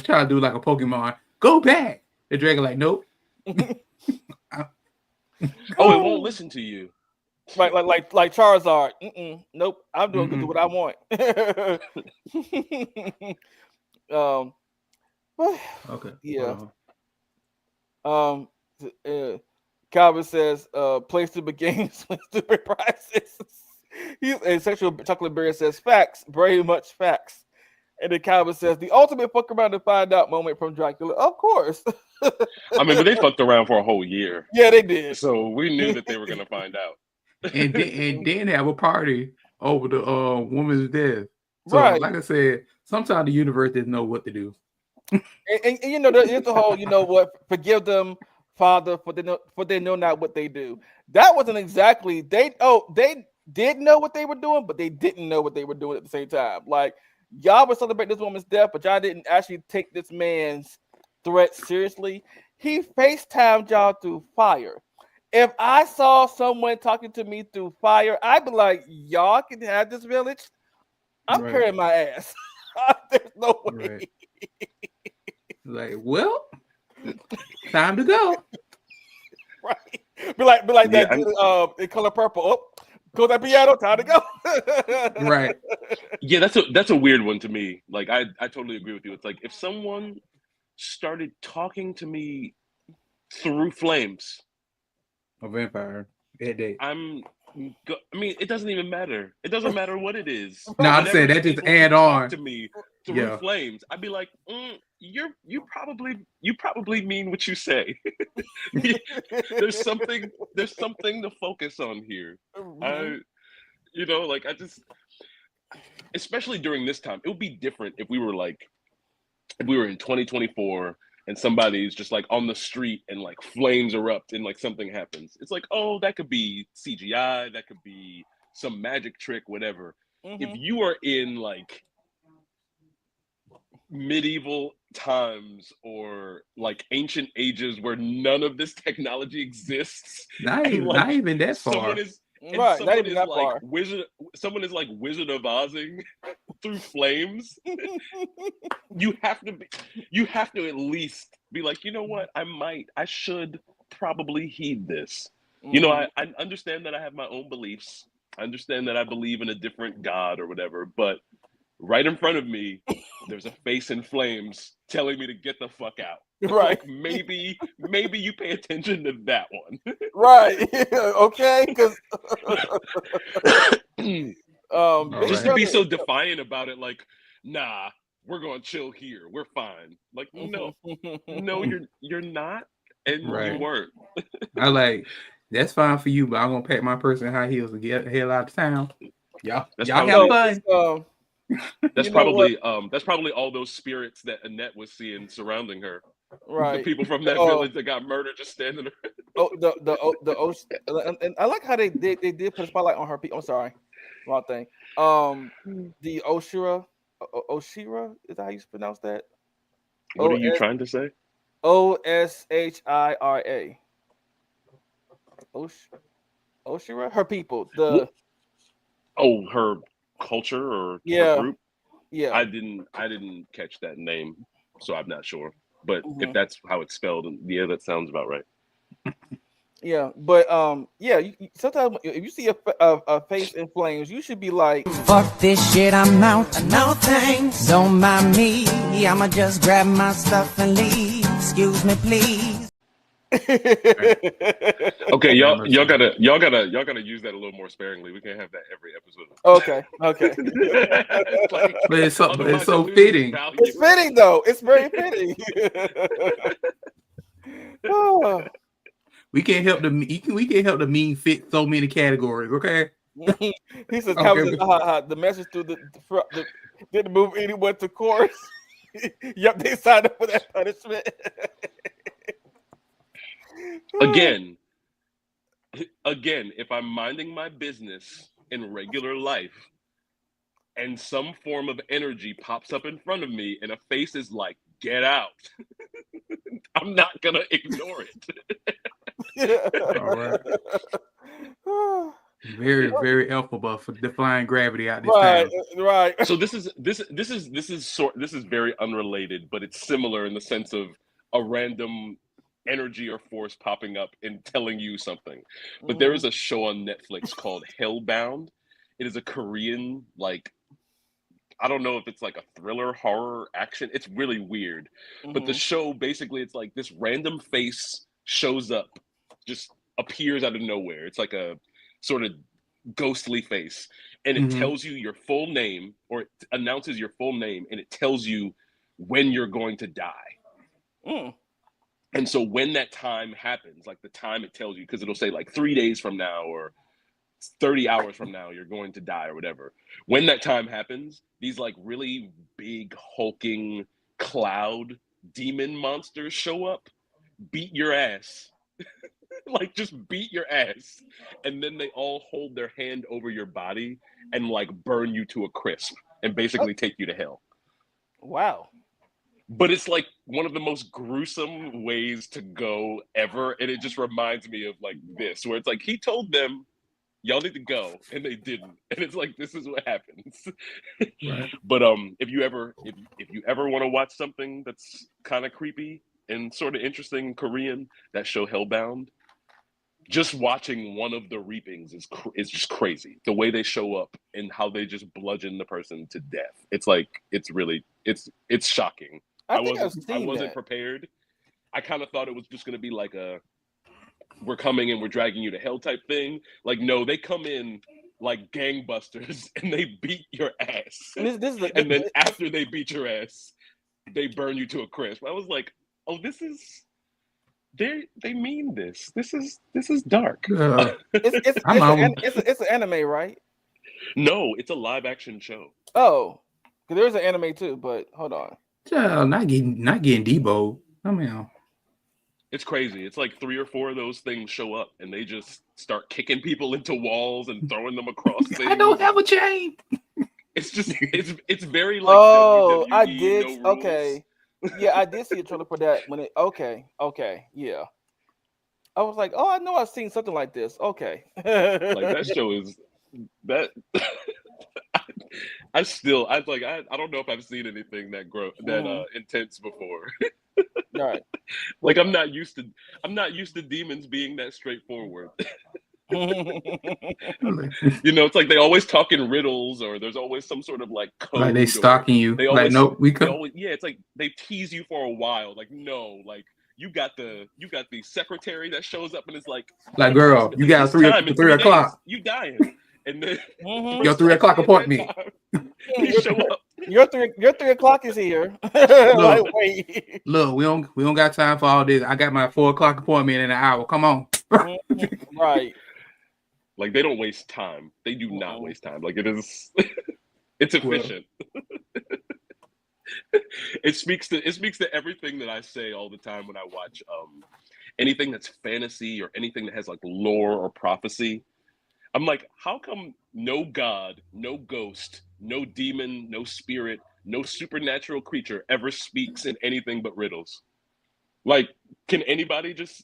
trying to do like a Pokemon. Go back. The dragon like, nope. Oh, it won't listen to you. Right, like Charizard. Nope, I'm doing what I want. Okay. Yeah. Calvin says, play stupid games with stupid prizes. And Sexual Chocolate Berry says, facts, very much facts. And then Calvin says, the ultimate fuck around to find out moment from Dracula. Of course. I mean, but they fucked around for a whole year. Yeah, they did. So we knew that they were going to find out. and then have a party over the woman's death. So, right. Like I said, sometimes the universe doesn't know what to do. and you know, there's the whole, you know what, forgive them, Father, for they know not what they do. That wasn't exactly they did know what they were doing, but they didn't know what they were doing at the same time. Like Y'all would celebrate this woman's death, but y'all didn't actually take this man's threat seriously. He FaceTimed y'all through fire. If I saw someone talking to me through fire, I'd be like, y'all can have this village. I'm Right. carrying my ass. There's no way. Right. Like, well, time to go. Right. Be like Yeah, that dude in Color Purple. Oh, go that piano, time to go. Right. yeah, that's a weird one to me. Like I totally agree with you. It's like if someone started talking to me through flames, A vampire. That day. I mean, it doesn't even matter. It doesn't matter what it is. No, I'm Whatever saying that is just able to add talk on. to me through Yeah. flames, I'd be like, you probably mean what you say. there's something to focus on here. I like I just, especially during this time, it would be different if we were in 2024 and somebody's just like on the street and like flames erupt and like something happens. It's like, oh, that could be CGI, that could be some magic trick, whatever. If you are in like medieval times or like ancient ages where none of this technology exists Not and not like even that someone far. is and Right, not someone even is that like far. Wizard of Ozing through flames, you have to at least be like, you know what, I should probably heed this. I understand that I have my own beliefs. I understand that I believe in a different god or whatever, but right in front of me there's a face in flames telling me to get the fuck out. Right. Like maybe you pay attention to that one. Right. Okay. Because All Big Just right. to be Brother. so defiant about it, like, nah, we're gonna chill here, we're fine. Like, no, you're not, and you Right. weren't. I like that's fine for you, but I'm gonna pack my purse in high heels and get the hell out of town. That's Y'all have probably It's, fun. that's you know what? probably all those spirits that Annette was seeing surrounding her. The Right. people from that village that got murdered just standing there. Oh, the ocean, and I like how they did put a spotlight on her. I'm sorry, wrong thing. The Oshira, is that how you pronounce that? What O are you S trying to say? Oshira. Oshira, her people. Well, oh, her culture or her Yeah, group? yeah. I didn't catch that name, so I'm not sure. But if hmm that's how it's spelled, yeah, that sounds about right. Yeah, but yeah. Sometimes if you see a face in flames, you should be like, Fuck this shit, I'm out. No thanks. Don't mind me. I'ma just grab my stuff and leave. Excuse me, please. Okay, Yeah, y'all I'm y'all saying. gotta y'all gotta y'all gotta use that a little more sparingly. We can't have that every episode. Okay, okay. It's like But it's otherwise it so loses its fitting. value. It's fitting though. It's very fitting. Oh. We can't help the meme fit so many categories. Okay. He says, Okay. the message through the didn't move anyone to chorus. Yep, they signed up for that punishment. Again, if I'm minding my business in regular life and some form of energy pops up in front of me and a face is like, get out, I'm not gonna ignore All right. right, Very, very alpha for defying gravity out this time. right. it. So this is very unrelated, but it's similar in the sense of a random energy or force popping up and telling you something. But there is a show on Netflix called Hellbound. It is a Korean, like, I don't know if it's like a thriller, horror, action. It's really weird. But the show, basically, it's like this random face shows up, just appears out of nowhere. It's like a sort of ghostly face. And it Mm-hmm. tells you your full name, or it announces your full name, and it tells you when you're going to die. Mm. And so when that time happens, like the time it tells you, because it'll say like 3 days from now or 30 hours from now, you're going to die or whatever. When that time happens, these like really big hulking cloud demon monsters show up, beat your ass. Like just beat your ass. And then they all hold their hand over your body and like burn you to a crisp. and basically take you to hell. Wow. But it's like one of the most gruesome ways to go ever, and it just reminds me of like this, where it's like he told them, "Y'all need to go," and they didn't, and it's like this is what happens. Right. But if you ever want to watch something that's kind of creepy and sort of interesting Korean, that show Hellbound. Just watching one of the reapings is just crazy. The way they show up and how they just bludgeon the person to death. It's like it's shocking. I think I've I seen wasn't that. prepared. I kind of thought it was just going to be like a we're coming and we're dragging you to hell type thing. Like no, they come in like gangbusters and they beat your ass. This is And then after they beat your ass, they burn you to a crisp. I was like, "Oh, this is they mean this. This is dark." it's an anime, right? No, it's a live action show. Oh, 'cause there's an anime too. But hold on. Not getting Debo. I mean, It's crazy. It's like 3 or 4 of those things show up and they just start kicking people into walls and throwing them across things. I don't have a chain. It's just it's very like Oh, I WWE, did. no rules. Okay. Yeah, I did see a trailer for that when it. Okay, yeah. I was like, oh, I know I've seen something like this. Okay. Like that show is that. I don't know if I've seen anything that intense before. Right. Like I'm not used to demons being that straightforward. It's like they always talk in riddles, or there's always some sort of like code. Like they stalking you. They always, like no, we could. It's like they tease you for a while. Like no, like you got the secretary that shows up and is like girl, you got 3 o'clock. Days, you dying, and then your 3 o'clock appointment. You show up. Your 3 o'clock is here. Like, wait. Look, we don't got time for all this. I got my 4 o'clock appointment in an hour. Come on. Right. Like they don't waste time. They do not waste time. Like it is, it's efficient. It speaks to everything that I say all the time when I watch anything that's fantasy or anything that has like lore or prophecy. I'm like, how come no god, no ghost, no demon, no spirit, no supernatural creature ever speaks in anything but riddles? Like, can anybody just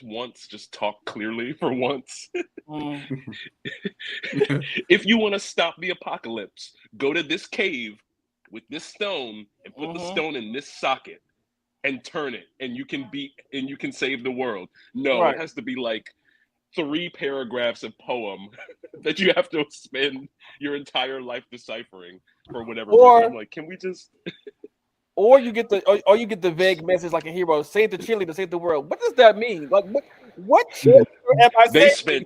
once talk clearly for once? If you want to stop the apocalypse, go to this cave with this stone and put the stone in this socket and turn it, and you can save the world. No, right. It has to be like 3 paragraphs of poem that you have to spend your entire life deciphering for whatever reason. I'm like, can we just Or you get the vague message like a hero, save the cheerleader, save the world. What does that mean? Like what am I saying?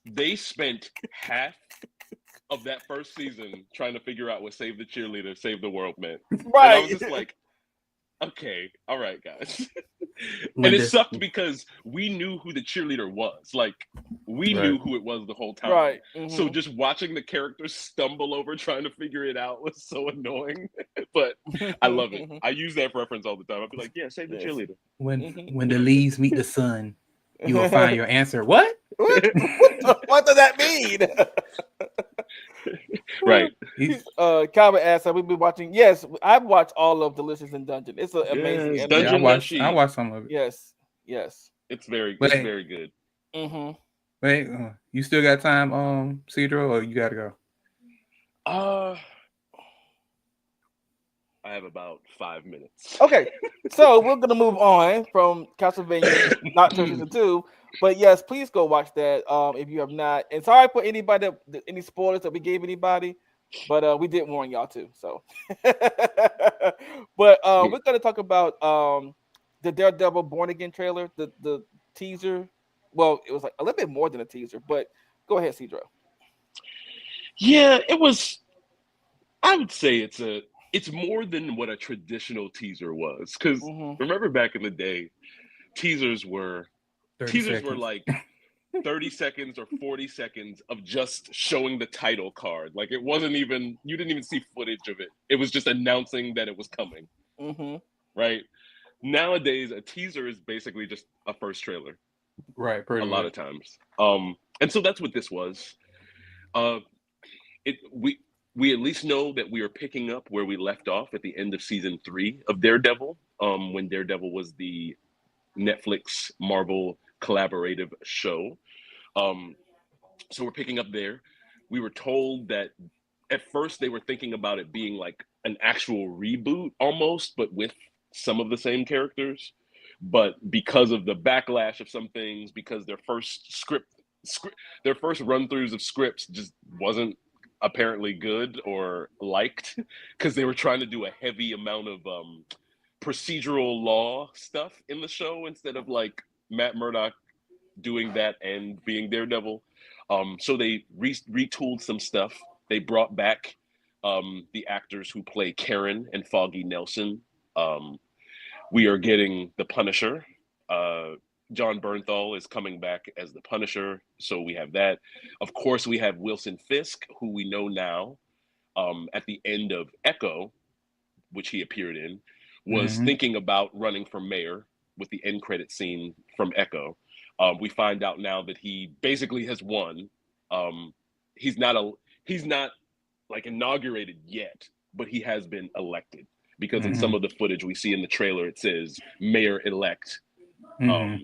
They spent half of that first season trying to figure out what save the cheerleader, save the world meant. Right. And I was just like, okay, all right, guys. And it sucked because we knew who the cheerleader was. Like, we knew who it was the whole time. Right. So just watching the characters stumble over trying to figure it out was so annoying. But I love it. I use that reference all the time. I'll be like, yeah, save the cheerleader. When the leaves meet the sun, you will find your answer. What? What does that mean? Right. Calvin asked, have we been watching? Yes, I've watched all of Delicious in Dungeon. It's an amazing. Dungeon I watched some of it. Yes. It's very good. Wait, you still got time, Cedro, or you gotta go? I have about 5 minutes. Okay, so we're gonna move on from Castlevania Nocturne Season 2. But yes, please go watch that if you have not. And sorry for anybody any spoilers that we gave anybody, but we did warn y'all too. So, but we're gonna talk about the Daredevil Born Again trailer, the teaser. Well, it was like a little bit more than a teaser, but go ahead, Cedro. Yeah, it was. I would say it's more than what a traditional teaser was. Because remember back in the day, teasers were like 30 seconds or 40 seconds of just showing the title card. Like it wasn't even, you didn't even see footage of it. It was just announcing that it was coming. Right? Nowadays, a teaser is basically just a first trailer. Right. A lot of times. And so that's what this was. we at least know that we are picking up where we left off at the end of season 3 of Daredevil, when Daredevil was the Netflix Marvel collaborative show. Um, so we're picking up there. We were told that at first they were thinking about it being like an actual reboot almost, but with some of the same characters. But because of the backlash of some things, because their first run throughs of scripts just wasn't apparently good or liked, because they were trying to do a heavy amount of procedural law stuff in the show instead of like Matt Murdock doing that and being Daredevil. So they retooled some stuff. They brought back the actors who play Karen and Foggy Nelson. We are getting the Punisher. John Bernthal is coming back as the Punisher, so we have that. Of course, we have Wilson Fisk, who we know now at the end of Echo, which he appeared in, was Mm-hmm. thinking about running for mayor with the end credit scene from Echo. We find out now that he basically has won. He's not like inaugurated yet, but he has been elected because in some of the footage we see in the trailer it says mayor elect. Mm-hmm.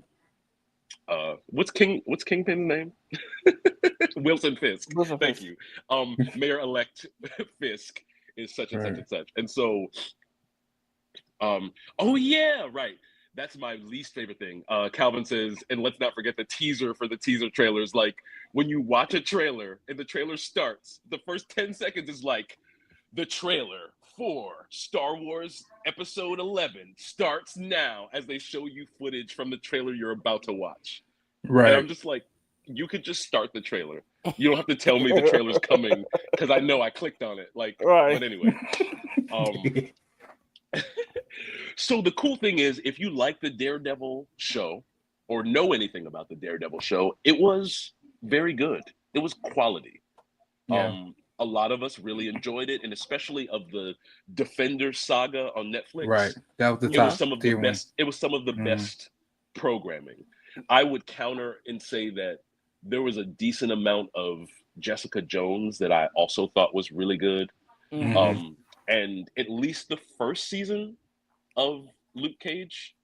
What's Kingpin's name? Wilson Fisk. Wilson Thank Fisk. you. Mayor elect Fisk is such and such Right. and such. And so oh yeah, right. That's my least favorite thing. Calvin says, and let's not forget the teaser for the teaser trailers. Like when you watch a trailer and the trailer starts, the first 10 seconds is like the trailer for Star Wars Episode 11 starts now as they show you footage from the trailer you're about to watch. And I'm Right. just like, you could just start the trailer. You don't have to tell me the trailer's coming because I know I clicked on it. Like, Right. but anyway. So the cool thing is, if you like the Daredevil show or know anything about the Daredevil show, it was very good. It was quality. Yeah. A lot of us really enjoyed it, and especially of the Defender saga on Netflix. Right. That was the It was top some of the tier one. best. It was some of the best programming. I would counter and say that there was a decent amount of Jessica Jones that I also thought was really good. Mhm. And at least the first season of Luke Cage,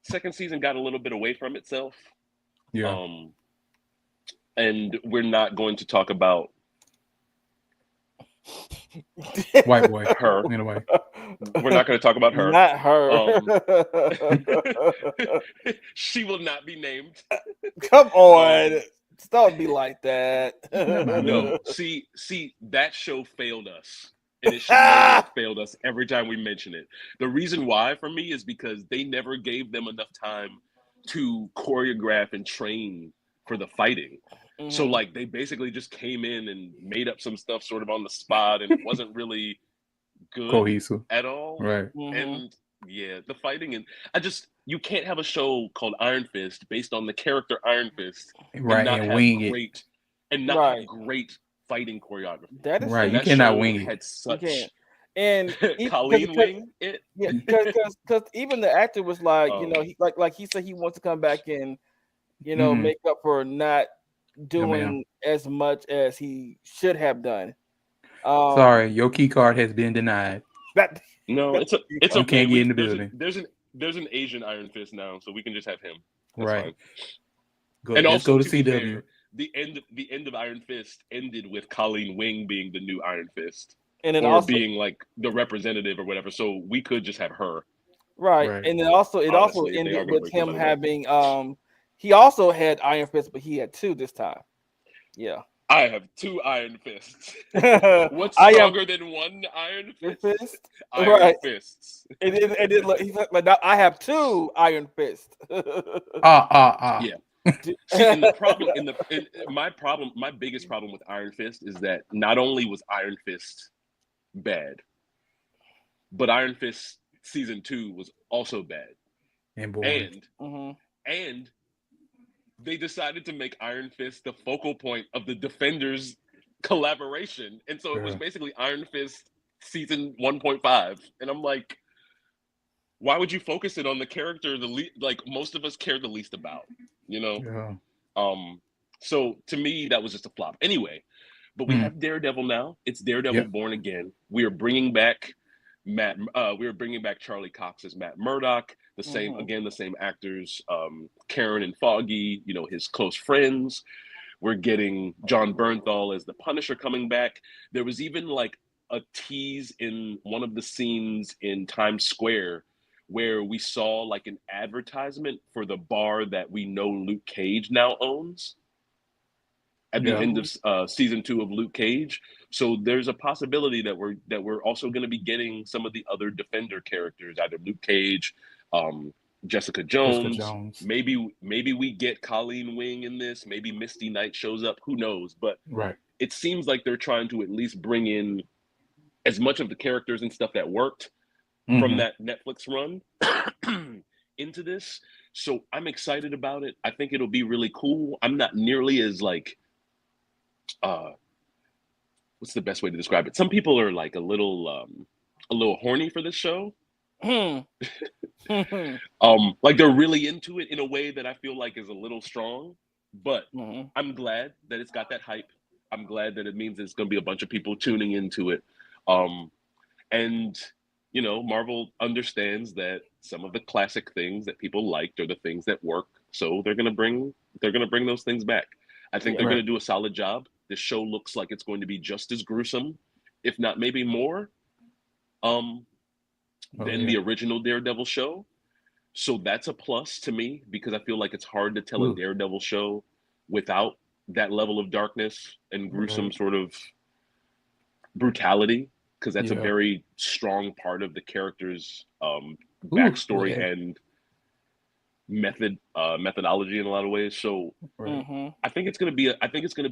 second season got a little bit away from itself. Yeah. And we're not going to talk about White boy. her. Anyway. We're not going to talk about her. Not her. She will not be named. Come on. Don't be like that. No, see, that show failed us. And it should know that it failed us every time we mention it. The reason why for me is because they never gave them enough time to choreograph and train for the fighting. Mhm. So like they basically just came in and made up some stuff sort of on the spot, and it wasn't really good Cohesive. at all. Right. And yeah, the fighting, and you can't have a show called Iron Fist based on the character Iron Fist Right, and not and have wing great it. and not Right. have great fighting choreography. That is Right, true. you That cannot show wing it. had You such can't. And Colleen wing it. Yeah, because even the actor was like, you know, Um, he like he said he wants to come back and, you know, Mhm. make up for not ma'am. doing as much as he should have done. Sorry, your key card has been denied. That No, it's You okay. can't get in the building. There's an Asian Iron Fist now, so we can just have him. That's Right. fine. Good. And Let's also, go to to be CW. fair, the end of Iron Fist ended with Colleen Wing being the new Iron Fist, and then or also being like the representative or whatever. So we could just have her. right, Right. and then also it also Honestly, if they are ended gonna with bring him somebody back. having he also had Iron Fist, but he had 2 this time. Yeah. I have 2 Iron Fists. What's I am stronger than 1 Iron Fist? Fist. Iron Right. Fists. It did look, he said, but now I have 2 Iron Fist. Yeah. See, and the problem my biggest problem with Iron Fist is that not only was Iron Fist bad, but Iron Fist season 2 was also bad. And boring. And Mhm. and they decided to make Iron Fist the focal point of the Defenders collaboration. And so it was Yeah. basically Iron Fist season 1.5. And I'm like, why would you focus it on the character like most of us care the least about, you know? Yeah. So to me, that was just a flop. Anyway, But we have Daredevil now. It's Daredevil Yep. Born Again. We are bringing back Matt. We are bringing back Charlie Cox as Matt Murdock. The same actors, Karen and Foggy. You know, his close friends. We're getting John Bernthal as the Punisher coming back. There was even like a tease in one of the scenes in Times Square where we saw like an advertisement for the bar that we know Luke Cage now owns at the Yeah. end of season 2 of Luke Cage. So there's a possibility that we're also going to be getting some of the other Defender characters, either Luke Cage, Jessica Jessica Jones. Jones. Maybe we get Colleen Wing in this. Maybe Misty Knight shows up. Who knows? But Right. it seems like they're trying to at least bring in as much of the characters and stuff that worked from that Netflix run into this. So I'm excited about it. I think it'll be really cool. I'm not nearly as like what's the best way to describe it? Some people are like a little horny for this show. Like they're really into it in a way that I feel like is a little strong, but I'm glad that it's got that hype. I'm glad that it means it's going to be a bunch of people tuning into it. And you know, Marvel understands that some of the classic things that people liked are the things that work. So they're going to bring those things back. I think they're going to do a solid job. This show looks like it's going to be just as gruesome, if not maybe more, than the original Daredevil show. So that's a plus to me because I feel like it's hard to tell a Daredevil show without that level of darkness and gruesome sort of brutality, because that's a very strong part of the character's backstory and methodology in a lot of ways. So I think it's gonna be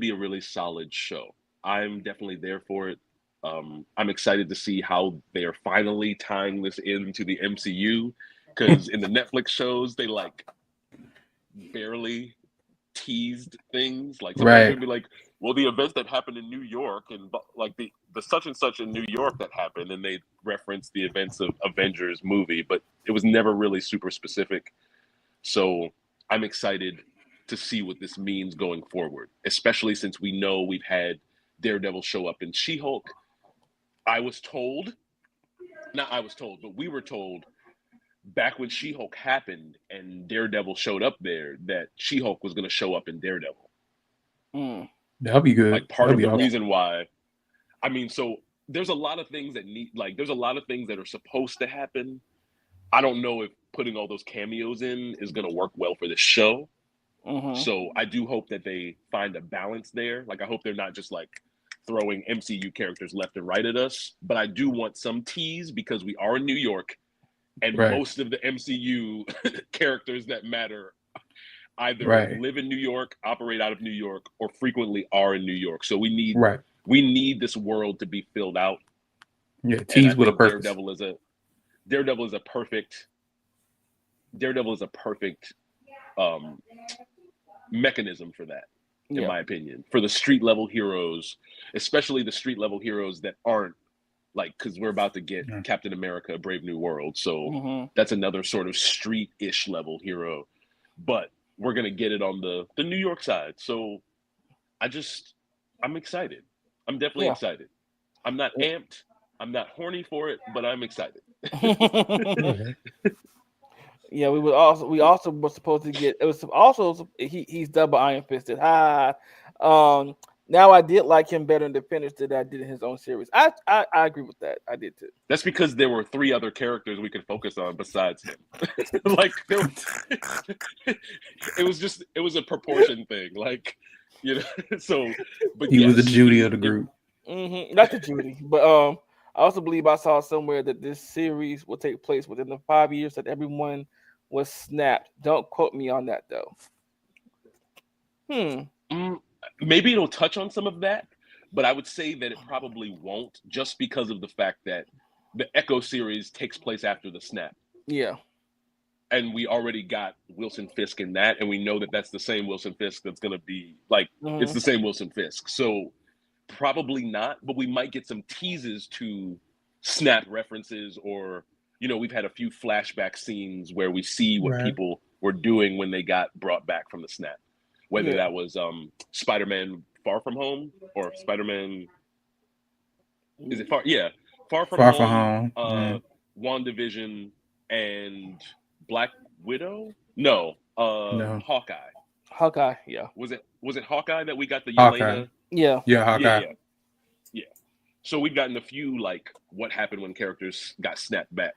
a really solid show. I'm definitely there for it. I'm excited to see how they are finally tying this into the MCU, because in the Netflix shows they like barely teased things. Like somebody's gonna be like, well, the events that happened in New York and like the such and such in New York that happened, and they referenced the events of Avengers movie, but it was never really super specific. So I'm excited to see what this means going forward, especially since we know we've had Daredevil show up in She-Hulk. We were told back when She-Hulk happened and Daredevil showed up there that She-Hulk was going to show up in Daredevil. That'll be good. Like part of the reason why, I mean, so there's a lot of things there's a lot of things that are supposed to happen. I don't know if putting all those cameos in is going to work well for this show. So I do hope that they find a balance there. Like I hope they're not just like throwing MCU characters left and right at us, but I do want some tease because we are in New York and most of the MCU characters that matter either live in New York, operate out of New York, or frequently are in New York. So we need this world to be filled out. Yeah, tease with a purpose. Daredevil is a perfect mechanism for that, in my opinion, for the street level heroes, especially the street level heroes that aren't like, because we're about to get Captain America: Brave New World, so that's another sort of street-ish level hero, but we're gonna get it on the New York side. So I'm excited. I'm definitely excited. I'm not amped. I'm not horny for it, but I'm excited. Yeah, we also were supposed to get. It was also he's double iron fisted. Now I did like him better in Defenders than I did in his own series. I agree with that. I did too. That's because there were 3 other characters we could focus on besides him. Like it was a proportion thing. Like, you know. So, but he was the Judy of the group. Not the Judy, but I also believe I saw somewhere that this series will take place within the 5 years that everyone was snapped. Don't quote me on that though. Maybe it'll touch on some of that, but I would say that it probably won't, just because of the fact that the Echo series takes place after the snap. Yeah. And we already got Wilson Fisk in that, and we know that that's the same Wilson Fisk that's going to be, like, it's the same Wilson Fisk. So probably not, but we might get some teases to snap references, or, you know, we've had a few flashback scenes where we see what people were doing when they got brought back from the snap. Whether that was Spider-Man Far From Home or Spider-Man. Is it Far? Yeah, Far From Far from Home. home. WandaVision and Black Widow. No, No, Hawkeye. Hawkeye, yeah. Was it Hawkeye that we got the Hawkeye. Yelena? Yeah. Yeah, Yeah, Hawkeye. yeah, yeah. So we've gotten a few like what happened when characters got snapped back.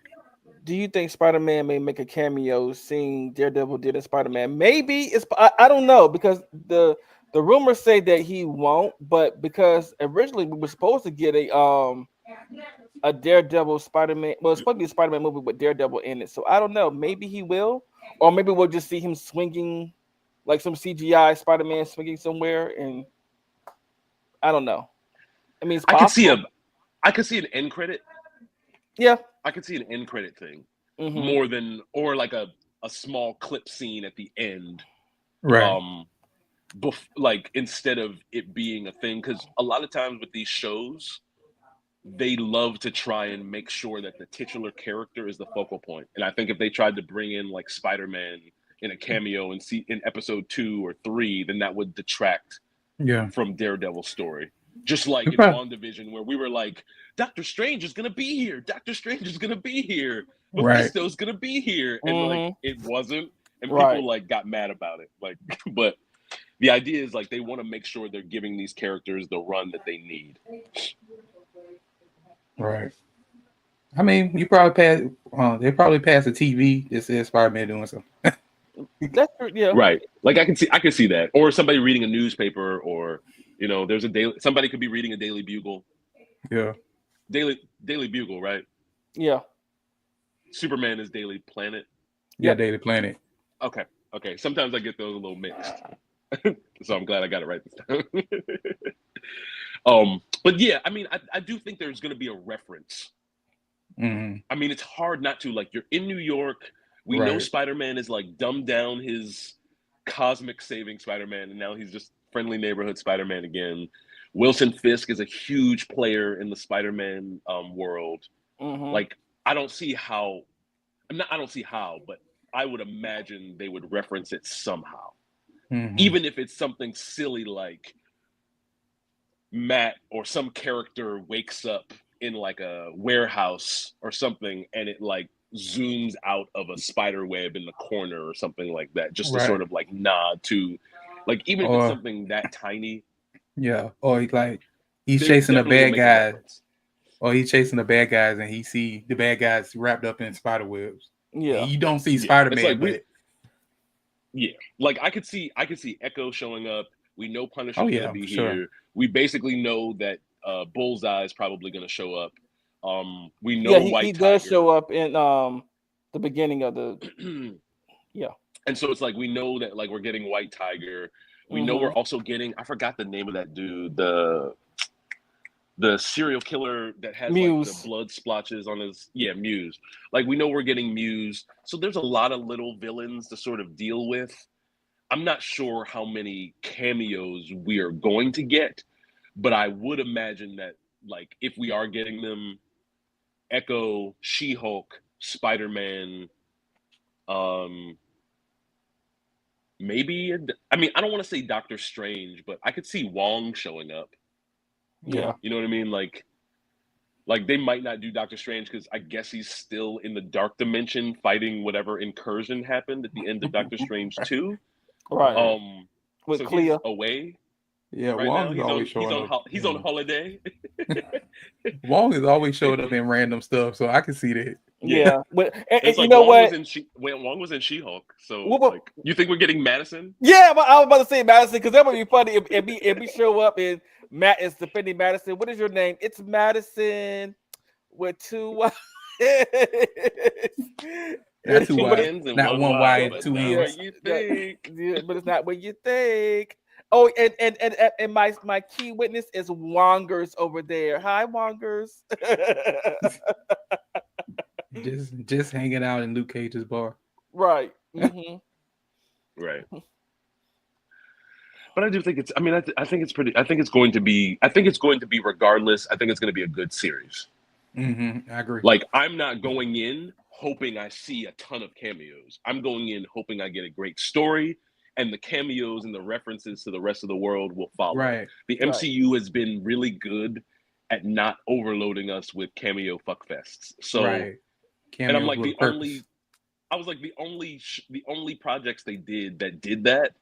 Do you think Spider-Man may make a cameo seeing Daredevil did a Spider-Man? Maybe I don't know because the rumors say that he won't, but because originally we were supposed to get a Daredevil Spider-Man. Well, it's supposed to be a Spider-Man movie with Daredevil in it. So I don't know. Maybe he will, or maybe we'll just see him swinging like some CGI Spider-Man swinging somewhere, and I don't know. I mean, it's I could see possible. I could see an end credit. Yeah. I could see an end credit thing Mm-hmm. more than or like a small clip scene at the end. Right. Like instead of it being a thing, because a lot of times with these shows, they love to try and make sure that the titular character is the focal point. And I think if they tried to bring in like Spider-Man in a cameo and see in episode 2 or 3, then that would detract Yeah. from Daredevil's story. Just like You in probably, WandaVision, where we were like, Doctor Strange is gonna be here. Doctor Strange is gonna be here. right. Mephisto's gonna be here, and like Mm-hmm. it wasn't, and Right. people like got mad about it. Like, but the idea is like they want to make sure they're giving these characters the run that they need. Right. I mean, you probably pass. They probably pass the TV that says Spider-Man doing something. That's true. Yeah. Right. Like I could see that, or somebody reading a newspaper, or there's a daily. Somebody could be reading a Daily Bugle. Yeah. Daily Bugle, right? Yeah. Superman is Daily Planet. Yeah. Daily Planet. Okay. Sometimes I get those a little mixed, so I'm glad I got it right this time. But yeah, I mean, I do think there's going to be a reference. Mm-hmm. I mean, it's hard not to. Like, you're in New York. We know Right. Spider-Man is like dumbed down his cosmic saving Spider-Man, and now he's just friendly neighborhood Spider-Man again. Wilson Fisk is a huge player in the Spider-Man world. Mm-hmm. Like, I don't see how, but I would imagine they would reference it somehow. Mm-hmm. Even if it's something silly like Matt or some character wakes up in like a warehouse or something, and it like zooms out of a spider web in the corner or something like that, just to Right. sort of like nod to, like, even if it's something that tiny. Yeah. Or like he's they chasing the definitely will bad make a guy. reference. Or he's chasing the bad guys and he see the bad guys wrapped up in spider webs. Yeah. And you don't see Yeah. Spider-Man, It's like but yeah, like I could see Echo showing up. We know Punisher's oh yeah, gonna be for sure. here. We basically know that Bullseye is probably gonna show up. We know Yeah, White he does Tiger. show up in the beginning of the yeah. And so it's like we know that like we're getting White Tiger. We know we're also getting, I forgot the name of that dude, the serial killer that has Muse. like the blood splotches on his Muse. Like we know we're getting Muse. So there's a lot of little villains to sort of deal with. I'm not sure how many cameos we are going to get, but I would imagine that like if we are getting them, Echo, She-Hulk, Spider-Man, maybe I mean, I don't want to say Doctor Strange, but I could see Wong showing up. Yeah. You know what I mean? Like they might not do Doctor Strange because I guess he's still in the dark dimension fighting whatever incursion happened at the end of Doctor Strange 2. Right. With So Clea. he's away Yeah, right Wong now. is always showing up. He's on holiday. Wong is always showing up in random stuff, so I can see that. Yeah. But and It's you like know Wong what? Wong was in She-Hulk. So What- like, you think we're getting Madison? Yeah, but I was about to say Madison because that would be funny if we show up and Matt is defending Madison. What is your name? It's Madison with two. That's Two who Y's and not one Y and but two not N's. what you think. Yeah, but it's not what you think. Oh, and my key witness is Wongers over there. Hi, Wongers. Just hanging out in Luke Cage's bar. Right. Mm-hmm. Right. But I do think it's. I mean, I think it's pretty. I think it's going to be. I think it's going to be regardless. I think it's going to be a good series. Mm-hmm. I agree. Like, I'm not going in hoping I see a ton of cameos. I'm going in hoping I get a great story and the cameos and the references to the rest of the world will follow. Right. The Right. MCU has been really good at not overloading us with cameo fuckfests. So, Right. and I'm Cameos like with a the purpose. only, I was like the only projects they did that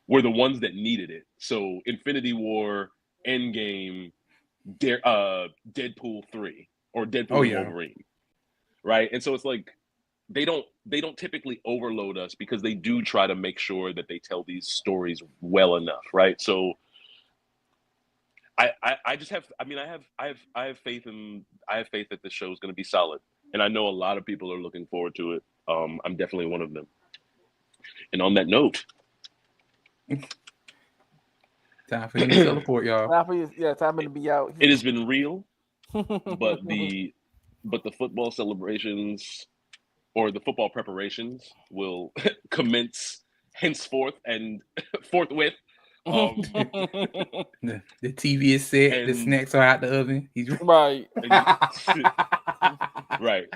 were the ones that needed it. So Infinity War, Endgame, Deadpool 3 or Oh Deadpool and yeah. Wolverine, right? And so it's like they don't typically overload us because they do try to make sure that they tell these stories well enough, right? So I just have I mean I have faith that the show is going to be solid, and I know a lot of people are looking forward to it. I'm definitely one of them. And on that note, Time for him to teleport, y'all. Time for you, yeah, time to be out. it has been real, but the football celebrations or the football preparations will commence henceforth and forthwith. The TV is set. The And, snacks are out the oven. He's Right. and right.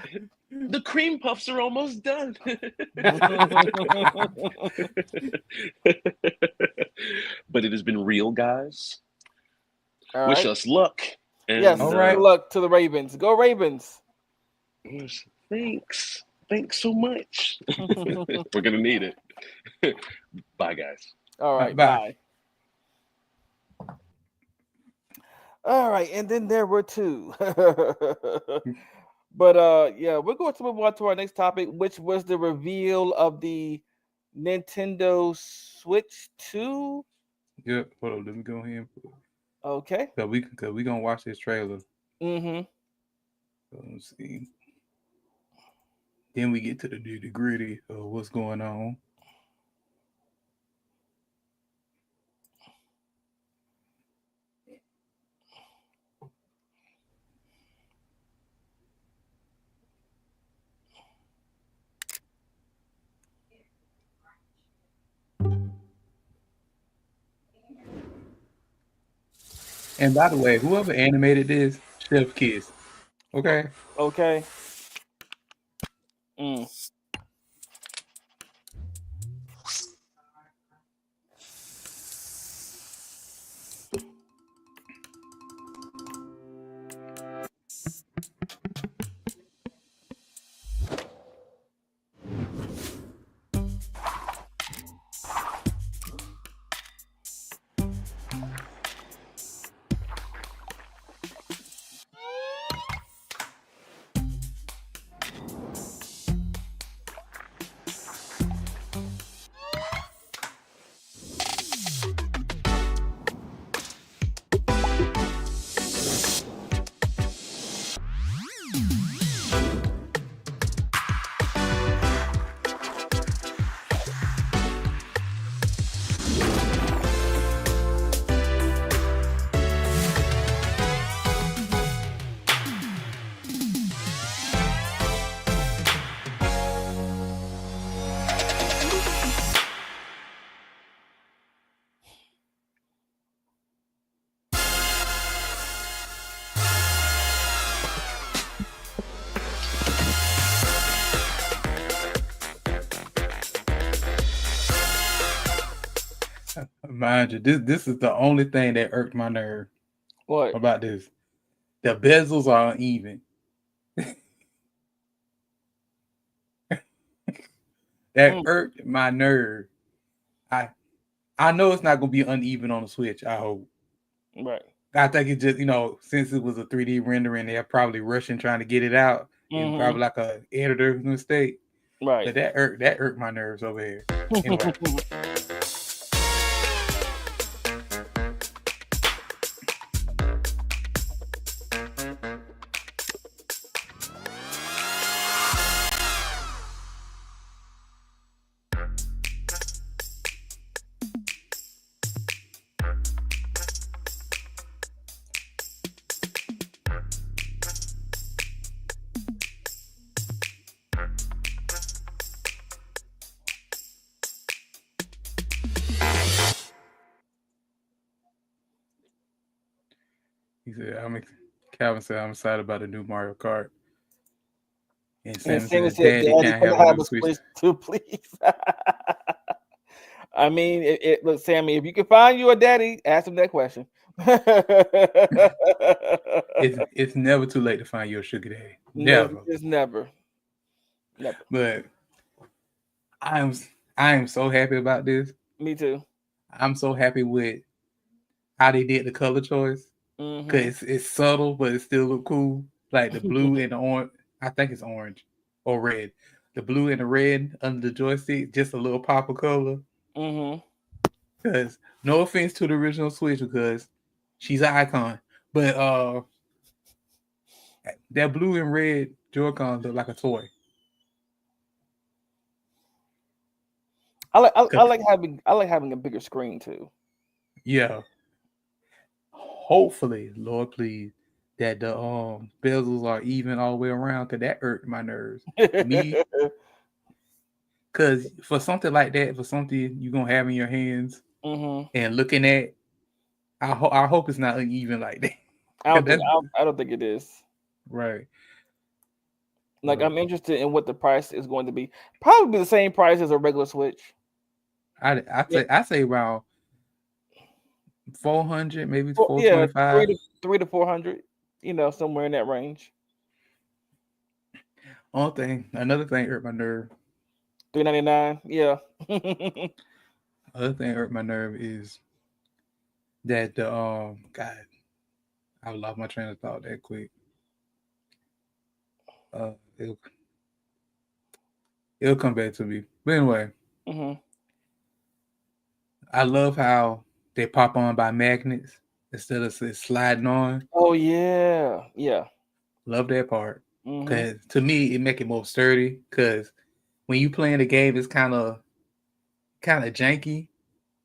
The cream puffs are almost done. But it has been real, guys. All Wish right. us luck. Yes. And All right. Good luck to the Ravens. Go Ravens. thanks. Thanks so much. We're gonna need it. Bye, guys. All right. Bye. Bye. All right, and then there were two. But yeah, we're going to move on to our next topic, which was the reveal of the Nintendo Switch 2. Yep. Hold on. Let me go ahead and put. Okay. Cause we gonna watch this trailer. Mm-hmm. So let's see. Then we get to the nitty gritty of what's going on. And by the way, whoever animated this, Chef Kiss. Okay. Okay. Mm. Mind you, this is the only thing that irked my nerve What? about this. The bezels are uneven. That irked my nerve. I know it's not gonna be uneven on the Switch. I hope. Right. I think it just since it was a 3D rendering, they're probably rushing trying to get it out. It was probably like a editor mistake. Right. But that irked my nerves over here. Anyway. He said, Calvin said, I'm excited about the new Mario Kart. And Santa said, Daddy, can I have a new Switch? Switch 2, please? I mean, look, Sammy, if you can find you a daddy, ask him that question. It's never too late to find your sugar daddy. No, Never. it's never, never. But I am I am so happy about this. Me too. I'm so happy with how they did the color choice. Cause Hmm. it's subtle, but it still look cool. Like the blue and the orange. I think it's orange or red. The blue and the red under the joystick, just a little pop of color. Hmm. Cause no offense to the original Switch, because she's an icon, but that blue and red Joy-Con look like a toy. I 'Cause- like having a bigger screen too. yeah. Hopefully, Lord please, that the bezels are even all the way around, cause that hurt my nerves. Me, cause for something like that, for something you gonna have in your hands Hmm. and looking at, I hope it's not uneven like that. I 'Cause don't think that's I don't think it is. right. Like But I'm interested in what the price is going to be. Probably the same price as a regular Switch. Yeah, I say around 400, maybe yeah, 425. three to 400. You know, somewhere in that range. Another thing hurt my nerve. 399. Yeah. Other thing hurt my nerve is that the God, I lost my train of thought that quick. Uh, it'll it'll come back to me. But anyway, Hmm. I love how they pop on by magnets instead of sliding on. Oh yeah, yeah. Love that part. Hmm. Cause to me it make it more sturdy. Cause when you playing the game, it's kind of janky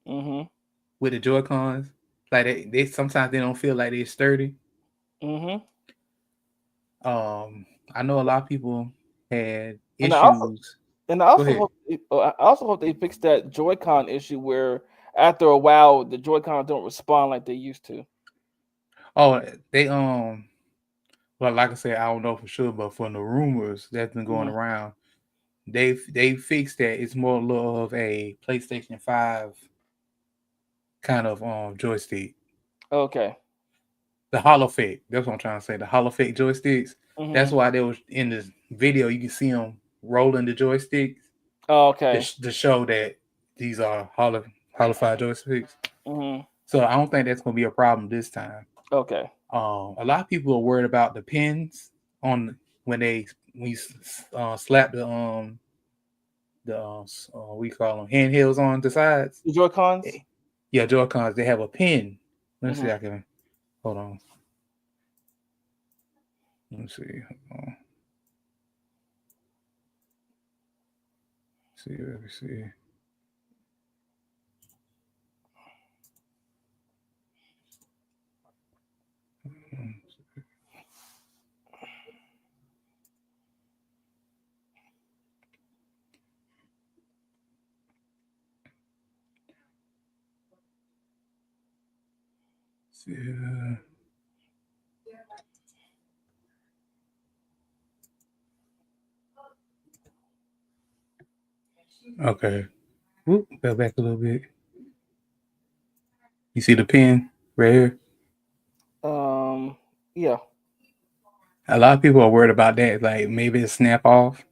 Hmm. with the Joy Cons. Like they sometimes they don't feel like they're sturdy. Hmm. I know a lot of people had And I also issues. and I Go also ahead. hope I also hope they fix that Joy-Con issue where after a while the Joy-Cons don't respond like they used to. Oh, they well, like I said, I don't know for sure, but from the rumors that's been going Hmm. around, they fixed that. It's more of a PlayStation 5 kind of joystick. Okay. The Hollow Effect. That's what I'm trying to say. The Hollow Effect joysticks. That's Hmm. why they was in this video. You can see them rolling the joysticks Okay. to show that these are hollow joysticks. Hmm. So I don't think that's gonna be a problem this time. Okay. A lot of people are worried about the pins on when you slap the we call them handhelds on the sides. The Joy-Cons. Eh, Yeah, Joy Cons. They have a pin. Let me see. Hmm. I can hold on. Let me see. See. Let me see. See. Okay. Whoop, back a little bit. You see the pin right here? Yeah. A lot of people are worried about that. Like maybe it snap off.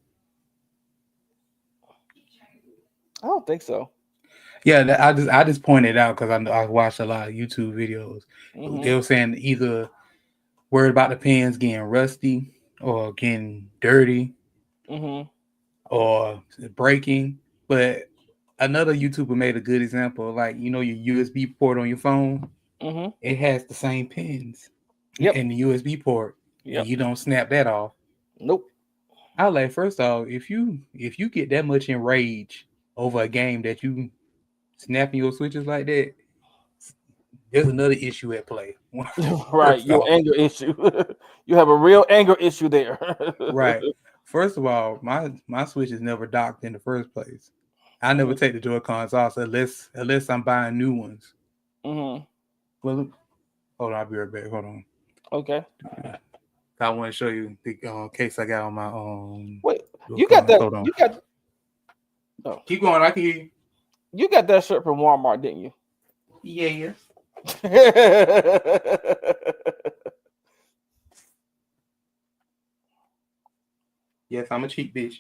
I don't think so. Yeah, I just pointed out because I watched a lot of YouTube videos. Hmm. They were saying either worried about the pins getting rusty or getting dirty Hmm. or breaking. But another YouTuber made a good example. Like your USB port on your phone, Hmm. it has the same pins Yep. in the USB port, and Yep. you don't snap that off. Nope. I like first off, if you get that much enraged over a game that you snapping your switches like that, there's another issue at play. Right. First Your off, anger issue. You have a real anger issue there. right. First of all, my switch is never docked in the first place. I never Hmm. take the Joy Cons off unless I'm buying new ones. Hmm. Well, hold on, I'll be right back. Hold on. Okay. I want to show you the case I got on my Wait. Joy You got Cons. that? Hold on. You got? Oh. Keep going. I can hear you. You got that shirt from Walmart, didn't you? Yeah. Yes, I'm a cheap bitch.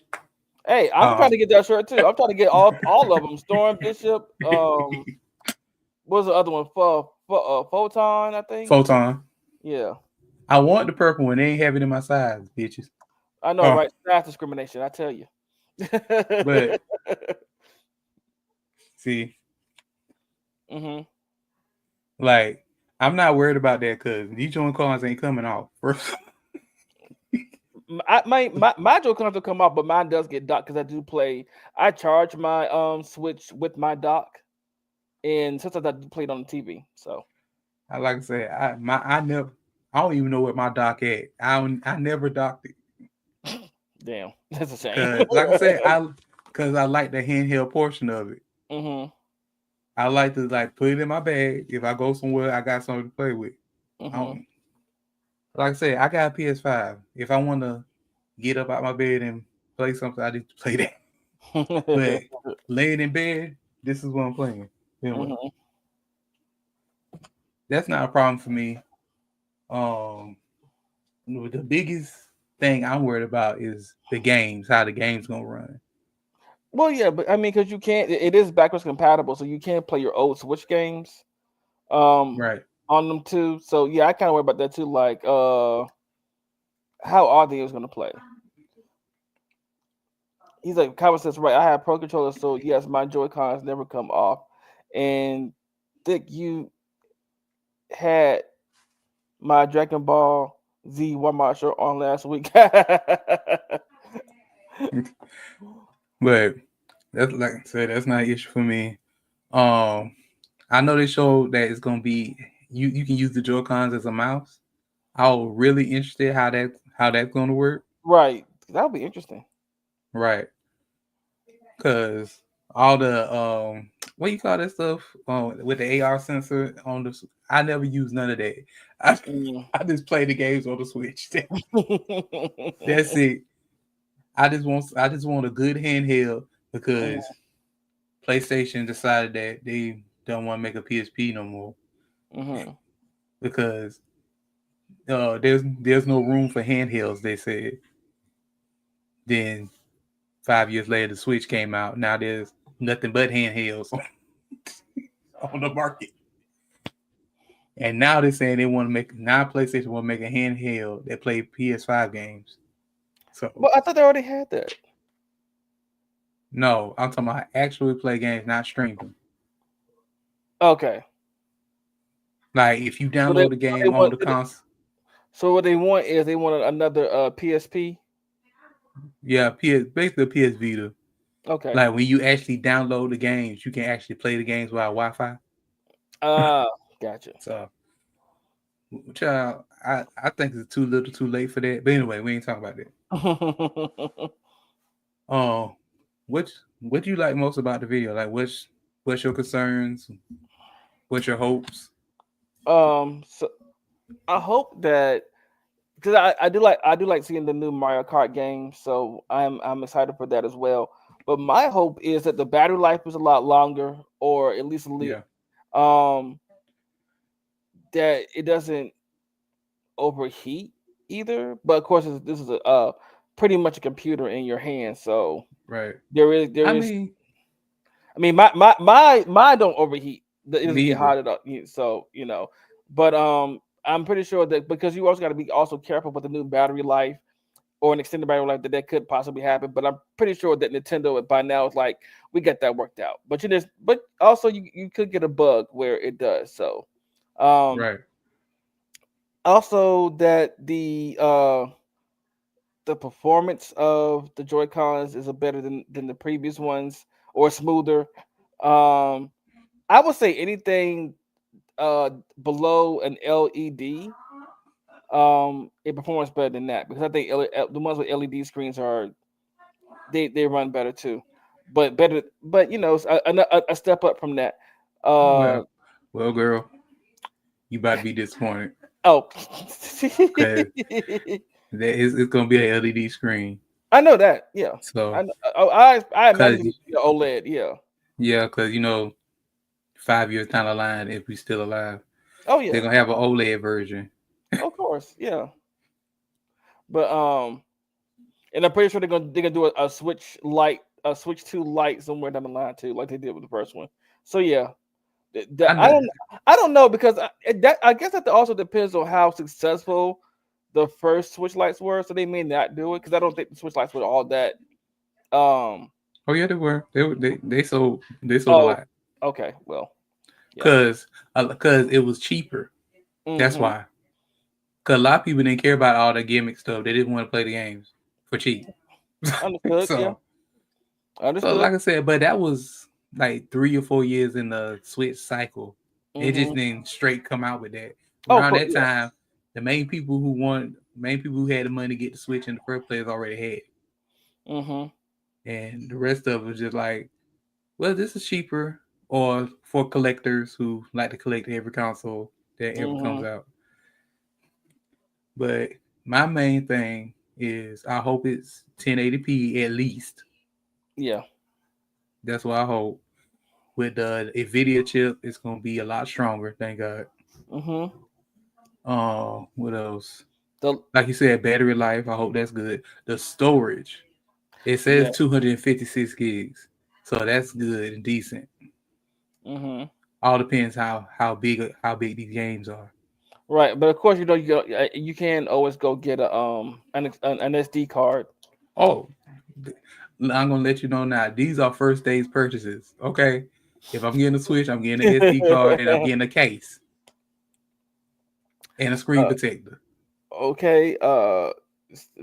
Hey, I'm trying Um, to get that shirt too. I'm trying to get all of them. Storm Bishop. What's the other one? Photon, I think. Photon. Yeah, I want the purple one. They ain't have it in my size, bitches. I know, Oh, right? Size discrimination. I tell you. but see, hmm like, I'm not worried about that because these joint cards ain't coming off. First, My joke comes to come off, but mine does get docked because I do play. I charge my Switch with my dock, and sometimes I do play it on the TV. So I like I said, I don't even know what my dock at. I never docked it damn, that's a shame. because, like I said, because I like the handheld portion of it. hmm I like to like put it in my bag. If I go somewhere, I got something to play with. I hmm don't, like I said, I got a PS5. If I want to get up out my bed and play something, I need to play that. But laying in bed, this is what I'm playing. Anyway, hmm that's not a problem for me. Um, the biggest thing I'm worried about is the games, how the game's gonna run. Well, yeah, but I mean, because you can't, it is backwards compatible, so you can't play your old Switch games um Right. on them too. So yeah, I kind of worry about that too. Like, how are they going to play? He's like, Kyle says, right. I have pro controllers, so yes, my Joy Cons never come off. And Dick, you had my Dragon Ball Z Walmart shirt on last week. But that's like I said, that's not an issue for me. Um, I know they showed that it's gonna be you can use the Joy Cons as a mouse. I was really interested how that's gonna work. Right, that would be interesting. Right. Cause all the what you call that stuff with the AR sensor on the I never use none of that. I Mm. I just play the games on the Switch. That's it. I just want a good handheld because PlayStation decided that they don't want to make a PSP no more hmm because there's no room for handhelds. They said. Then 5 years later, the Switch came out. Now there's nothing but handhelds on the market. And now they're saying they want to make now PlayStation want to make a handheld that play PS5 games. So Well, I thought they already had that. no, I'm talking about actually play games, not stream them. Okay. Like if you So they, download the so they game on want. the console, So what they want is they want another PSP. yeah, basically PS Vita. Okay. Like when you actually download the games, you can actually play the games via Wi-Fi. Uh Gotcha. So, child, I think it's too little, too late for that. But anyway, we ain't talking about that. Um, what do you like most about the video? Like, what's your concerns? What's your hopes? so I hope that because I do like seeing the new Mario Kart game, so I'm excited for that as well. But my hope is that the battery life is a lot longer, or at least Yeah, um that it doesn't overheat either. But of course, this is a pretty much a computer in your hand, so right. there I is. mean, I mean, my don't overheat. It doesn't me get either. hot at all. So but I'm pretty sure that because you also got to be also careful with the new battery life or an extended battery life that could possibly happen. But I'm pretty sure that Nintendo by now is like we got that worked out. But also you could get a bug where it does. So um Right. also that the performance of the Joy Cons is a better than the previous ones or smoother. Um I would say anything below an LED it performs better than that because I think the ones with LED screens are they run better too, but better but it's a step up from that. Uh Well, well, girl, you about to be disappointed oh, because it's gonna be an LED screen. I know that, yeah. I So, know, I imagine cause it would be OLED, yeah. Yeah, because 5 years down the line, if we still alive, Oh they're yeah, gonna have an OLED version. of course, yeah. But and I'm pretty sure they're gonna do a switch light, a switch to light somewhere down the line too, like they did with the first one. So yeah, I I know. don't know because I guess that also depends on how successful the first switch lights were. So they may not do it because I don't think the switch lights were all that. Um. Oh yeah, they were. They sold a Oh. lot Okay. Well. Yeah. because it was cheaper. That's Mm-hmm. why. Because a lot of people didn't care about all the gimmick stuff. They didn't want to play the games for cheap. Understood. Yeah. so so Understood. like I said, but that was like 3 or 4 years in the Switch cycle. It just Mm-hmm. didn't straight come out with that. Oh. Around that Yeah. time, the main people who had the money to get the Switch in the first place already had it. Mm-hmm. And the rest of it was just like, well, this is cheaper, or for collectors who like to collect every console that ever comes Mm-hmm. out. But my main thing is I hope it's 1080p at least. Yeah. That's what I hope. With the Nvidia chip, it's gonna be a lot stronger. Thank God. Mm-hmm. What else? The Like you said, battery life. I hope that's good. The storage. It says yeah. 256 gigs, so that's good and decent. Mm-hmm. All depends how big these games are. Right, but of course you can always go get an SD card. Oh, I'm gonna let you know now. These are first day's purchases. Okay, if I'm getting a Switch, I'm getting an SD card and I'm getting a case and a screen protector. Okay,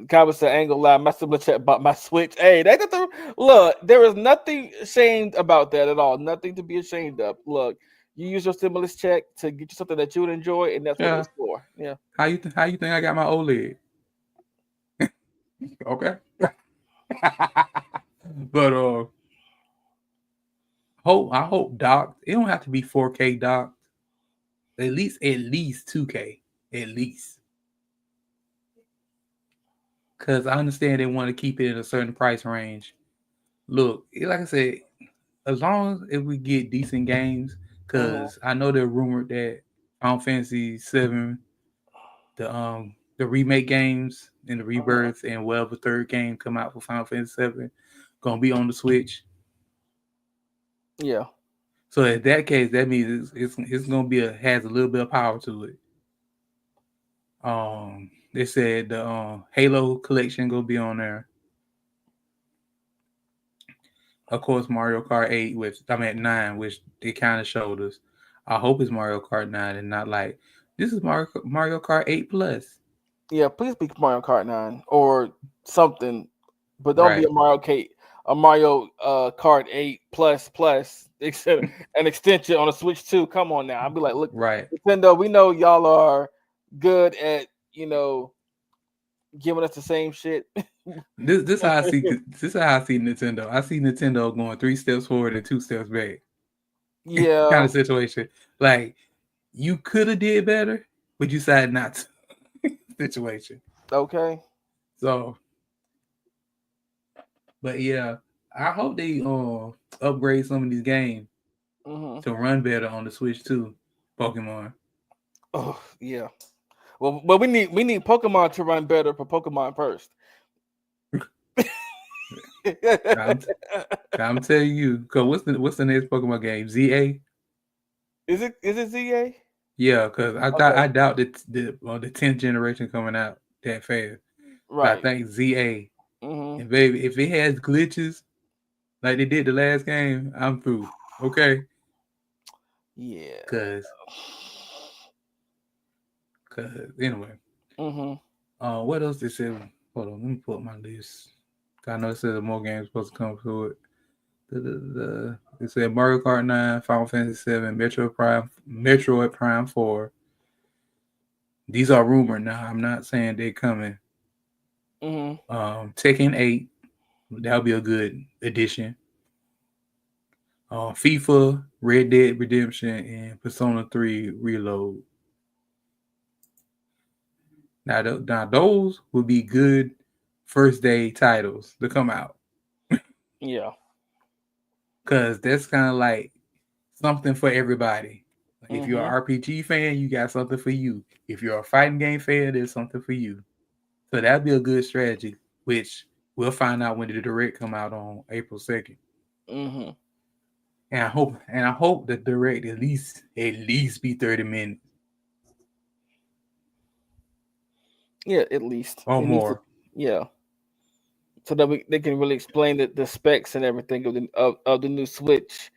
Kaba said, "I ain't gonna lie, my sibling chat about my Switch. Hey, they got the look. There is nothing ashamed about that at all. Nothing to be ashamed of. Look, you use your stimulus check to get you something that you would enjoy, and that's what it Yeah. was for. Yeah. How you think I got my OLED? Okay. But I hope docked. It don't have to be 4K docked. At least 2K. At least. Cause I understand they want to keep it in a certain price range. Look, like I said, as long as if we get decent games, Mm-hmm. cause I know they're rumored that Final Fantasy 7, the remake games and the Mm-hmm. rebirth and whatever third game come out for Final Fantasy 7 gonna be on the Switch. Yeah. So in that case, that means it's gonna has a little bit of power to it. They said the Halo collection gonna be on there. Of course, Mario Kart 8, which I'm at 9, which they kind of showed us. I hope it's Mario Kart 9 and not like this is Mario Kart 8 plus. Yeah. Please be Mario Kart 9 or something, but don't be Right, a Mario Kart 8 plus except an extension on a Switch 2. Come on now. I'll be like, look, right. Nintendo, we know y'all are good at giving us the same shit. This how I see Nintendo. I see Nintendo going 3 steps forward and 2 steps back, kind Yeah. of situation. Like you could have did better, but you decided not to. Situation. Okay. So, but yeah, I hope they upgrade some of these games Hmm. to run better on the Switch too. Pokemon. Oh yeah. Well, we need Pokemon to run better for Pokemon first. I'm I'm telling you, cause what's the next Pokemon game? ZA. Is it ZA? Yeah, cause Okay. I doubt that the 10th generation coming out that fast. But I Right. think ZA. Hmm. And baby, if it has glitches like they did the last game, I'm through. Okay, Yeah. cause anyway. Hmm. What else they said? Hold on, let me pull up my list. I know it said more games supposed to come through it. It said Mario Kart 9, Final Fantasy 7, Metroid Prime 4. These are rumored now. I'm not saying they're coming. Hmm. Tekken 8, that'll be a good addition. FIFA, Red Dead Redemption, and Persona 3 Reload. Now those would be good first day titles to come out. Yeah. because that's kind of like something for everybody. Like if you're an Mhm. RPG fan, you got something for you. If you're a fighting game fan, there's something for you. So that'd be a good strategy, which we'll find out when the direct come out on April 2nd. Mhm. And I hope the direct at least be 30 minutes Yeah, at least or it needs to. more. Yeah, so that they can really explain the specs and everything of the new Switch,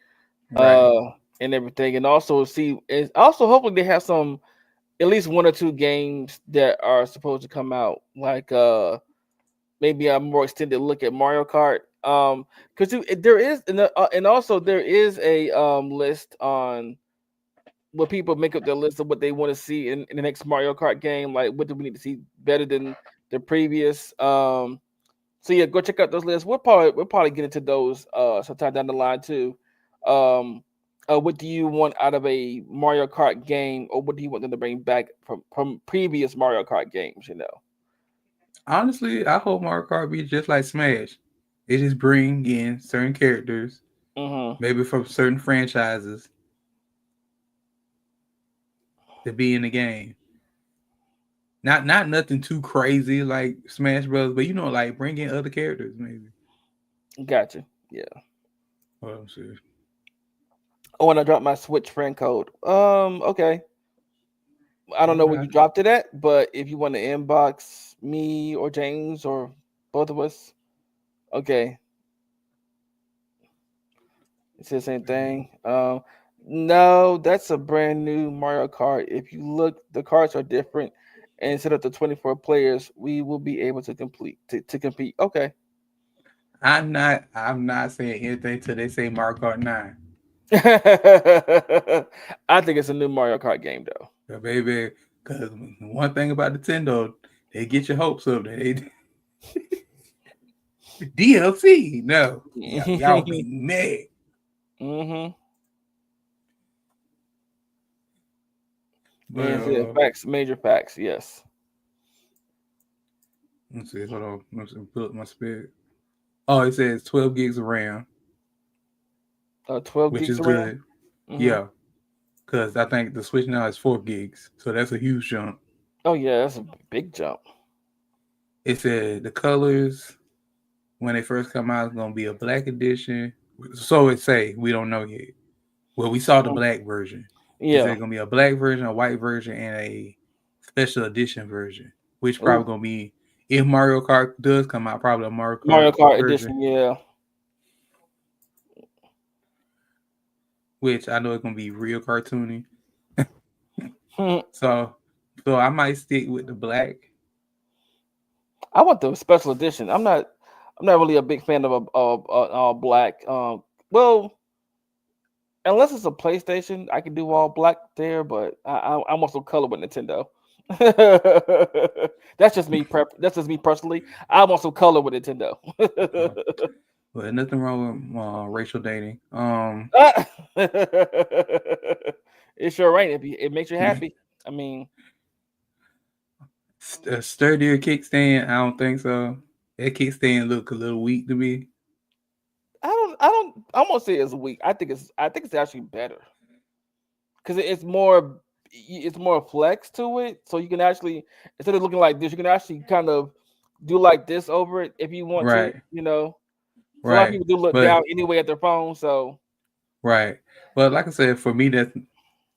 Right. uh, and everything, and also see, and also hopefully they have some at least one or two games that are supposed to come out, like maybe a more extended look at Mario Kart. Because there is, and also there is a list on what people make up their list of what they want to see in the next Mario Kart game. Like, what do we need to see better than the previous? So yeah, go check out those lists. We'll probably get into those sometime down the line too. Um, what do you want out of a Mario Kart game, or what do you want them to bring back from previous Mario Kart games? You know. Honestly, I hope Mario Kart be just like Smash. They just bring in certain characters, Mhm. maybe from certain franchises, to be in the game. Not nothing too crazy like Smash Bros, but like bring in other characters maybe. Gotcha. Yeah. What I'm saying. I want to drop my Switch friend code. Okay. I don't know where Okay. you dropped it at, but if you want to inbox me or James or both of us, okay. It says the same thing. No, that's a brand new Mario Kart. If you look, the cards are different, and instead of the 24 players, we will be able to compete. Okay. I'm not saying anything till they say Mario Kart 9. I think it's a new Mario Kart game though. But baby, because one thing about Nintendo, they get your hopes up. They DLC. No. Y'all be mad. Mhm. But And yeah, facts, major facts. Yes. let's see, hold on. Let's pull up my spec. Oh, it says 12 gigs of RAM, 12 which gigs is of RAM. good. Mhm. Yeah, because I think the Switch now is 4 gigs, so that's a huge jump. Oh yeah, that's a big jump. It said the colors when they first come out is gonna be a black edition. So it say we don't know yet. Well, we saw the Mhm. black version. Is Yeah. there gonna be a black version, a white version, and a special edition version? Which Ooh, probably gonna be if Mario Kart does come out, probably a Mario Mario Kart Kart version, edition. Yeah. which I know it's gonna be real cartoony. I So, so I might stick with the black. want the special edition. I'm not really a big fan of a all black. Well, unless it's a PlayStation, I can do all black there. But I'm also color with Nintendo. That's just me. That's just me personally. I'm also color with Nintendo. Uh, but nothing wrong with racial dating. Ah! It sure ain't. It makes you happy. I mean, A sturdier kickstand, I don't think so. That kickstand look a little weak to me. I won't say it's weak. I think it's actually better because it's more flex to it. So you can actually, instead of looking like this, you can actually kind of do like this over it if you want to. Right, You know, 'cause a lot of right. people do look But down anyway at their phone. So right. But like I said, for me, that's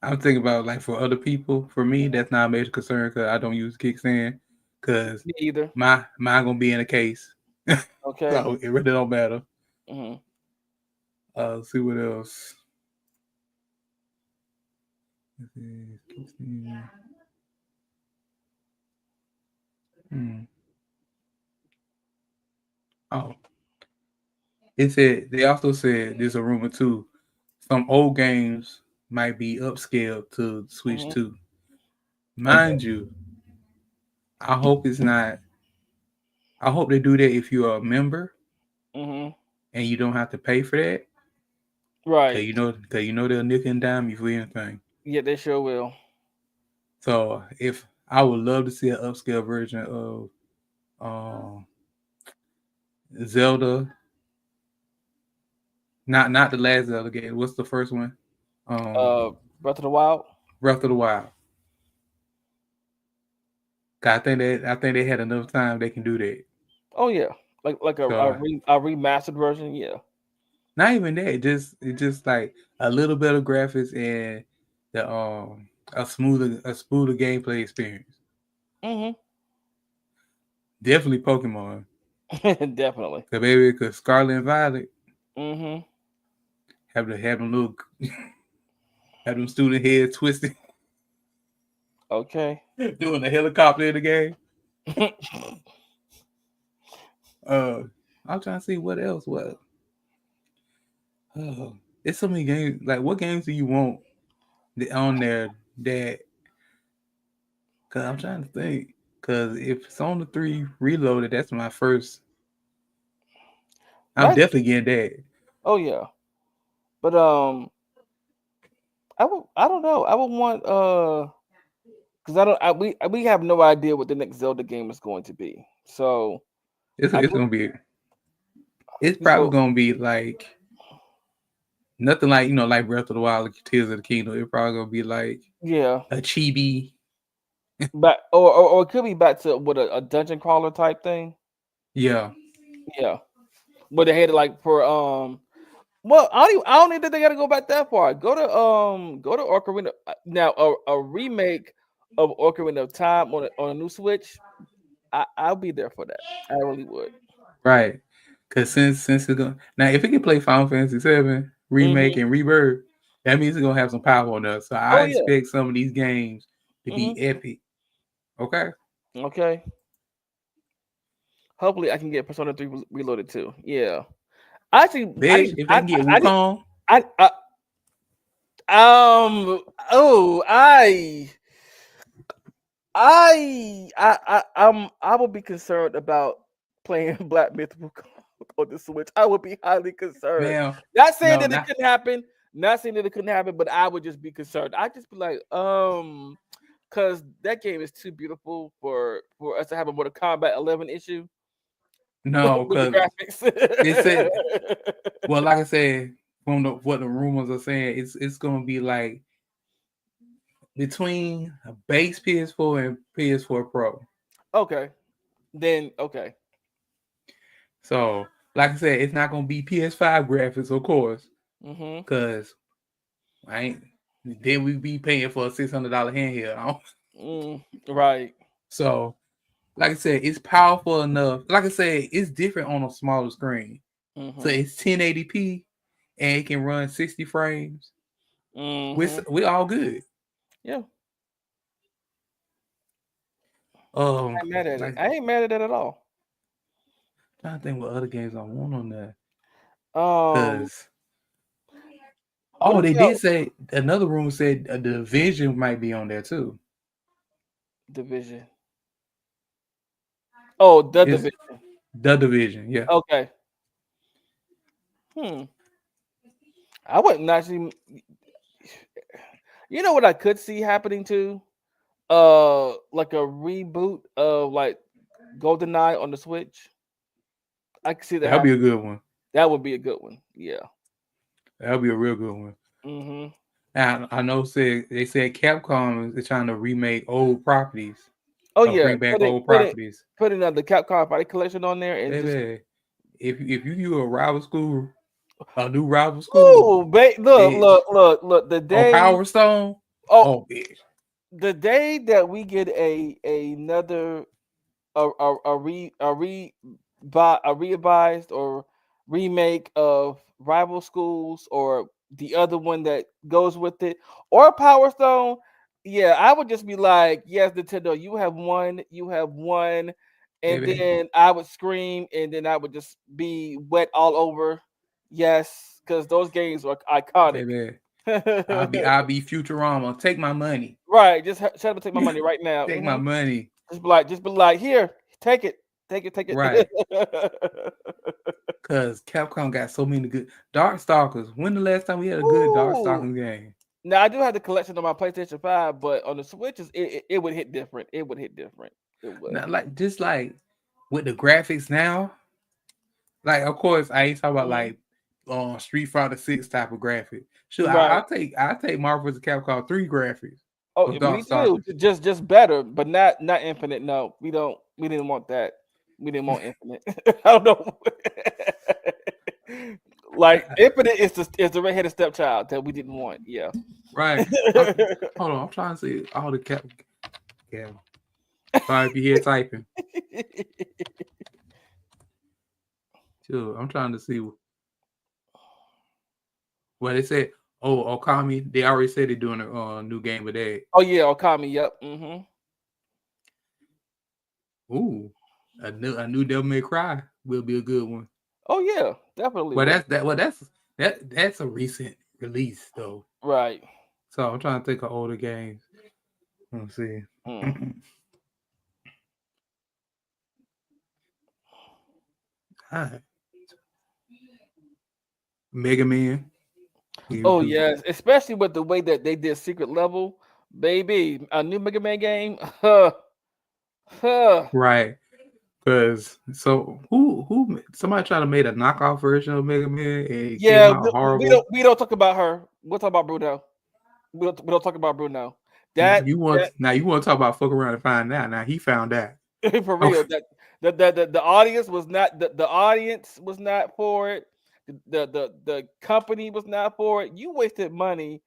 I'm thinking about like for other people. For me, that's not a major concern because I don't use kickstand because me either. mine gonna be in a case, Okay. so it really don't matter. Hmm. Let's see what else. Kickstand. Hmm. Oh, it said they also said there's a rumor too. Some old games might be upscaled to Switch Hmm. 2. Mind you, I hope it's not. I hope they do that if you're a member Hmm. and you don't have to pay for that. Right. Cause you know they'll nickel and dime you for anything. Yeah, they sure will. So if I would love to see an upscale version of um, Zelda Not the last Zelda game. What's the first one? Um, Uh, Breath of the Wild. Breath of the Wild. 'Cause I think they had enough time they can do that. Oh yeah, like So a remastered version. Yeah. not even that. Just like a little better graphics and the a smoother gameplay experience. Mhm. Definitely Pokemon. Definitely. Cause baby, cause Scarlet and Violet Mhm. have them little have them student heads twisted Okay. doing the helicopter in the game. Uh, I'm trying to see what else. What? Oh, it's so many games. Like, what games do you want on there that? Cause I'm trying to think. Cause if it's on the 3 Reloaded, that's my first. I'm My definitely getting that. oh yeah, but I don't know. I would want because I don't we have no idea what the next Zelda game is going to be. So It's I it's do gonna be. It's probably so gonna be like nothing like like Breath of the Wild, like Tears of the Kingdom. It's probably gonna be like yeah. a chibi. Back or it could be back to what a dungeon crawler type thing. Yeah, Yeah, but they had it like for well, I don't even think they got to go back that far. Go to Ocarina now. A remake of Ocarina of Time on a new Switch. I'll be there for that. I really would. right. Cause since it's gonna now, if it can play Final Fantasy 7 remake Hmm. and rebirth, that means it's gonna have some power on us. So I Oh yeah. expect some of these games to be Hmm. epic. Okay, Okay. Hopefully, I can get Persona 3 Reloaded too. Yeah. Actually, bitch. If they can get I did, Wukong, I oh I would be concerned about playing Black Myth Wukong on the Switch. I would be highly concerned. man. Not saying No, that it not couldn't happen. Not saying that it couldn't happen, but I would just be concerned. I'd just be like, because that game is too beautiful for us to have a Mortal Kombat 11 issue no, with the cause graphics. they said. Well, like I said, from what the rumors are saying, it's gonna be like between a base PS4 and PS4 Pro. Okay, then okay. So, like I said, it's not gonna be PS5 graphics, of course, Hmm. because I ain't. Then we be paying for a $600 handheld. Right. So, like I said, it's powerful enough. Like I said, it's different on a smaller screen. So Hmm. it's 1080p and it can run 60 frames. Hmm. We all good. Yeah. I Um, ain't mad at it. like I ain't mad at it at all. trying to think what other games I want on there. Um, Cause what they about did say another room said the Division might be on there too. Division? Oh, the It's Division. the Division, yeah. Okay. Hmm. I wouldn't actually. You know what I could see happening too? Like a reboot of like GoldenEye on the Switch. I could see that That'll be happen. a good one. That would be a good one. Yeah. That'll be a real good one. Hmm. Now, I know they said Capcom is trying to remake old properties Oh or yeah. bring back old properties. Putting the Capcom Fighting Collection on there and just Baby, if you do a rival school, a new rival school, ooh, look, bitch, look. The on day, Power Stone, oh, oh bitch, the day that we get another a revised or remake of Rival Schools or the other one that goes with it or Power Stone, yeah, I would just be like, yes, Nintendo, you have won, and baby, then I would scream, and then I would just be wet all over. Yes, because those games are iconic. baby. I'll be Futurama. Take my money. Right, just shut up and take my money right now. Take my money. Just be like, here, take it, take Right. it. Cause Capcom got so many good Darkstalkers. When the last time we had a good Ooh. Darkstalkers game? Now I do have the collection on my PlayStation 5, but on the Switches, it would hit different. It would hit different. It would. Now, like just like with the graphics now, like of course I ain't talking about Mhm. like Street Fighter 6 type of graphic. Sure, Right. I'll take Marvel vs. Capcom 3 graphics Oh, with me Dark too. Stalkers. Just better, but not infinite. No, we don't. We didn't want that. We didn't want infinite. I don't know. Like infinite is the redheaded stepchild that we didn't want. Yeah. Right. Hold on, I'm trying to see all the cap. Yeah. Sorry if you hear typing. Sure, I'm trying to see what they said. Oh, Okami. They already said they're doing a new game with that. Oh yeah, Okami. Yep. Ooh, a new Devil May Cry will be a good one. Oh yeah, definitely. Well, will. that's a recent release though. Right. So I'm trying to think of older games. Let's see. Mm. Alright. Mega Man. Oh yes, especially with the way that they did Secret Level, baby. A new Mega Man game. Huh. Right. Because so who somebody tried to make a knockoff version of Mega Man and it came Yeah, out we horrible. don't talk about her. We'll talk about Bruno. We don't talk about Bruno. That You want to talk about fuck around and find out. Now he found out. for Okay. real. The audience was not the audience was not for it. The company was not for it. You wasted money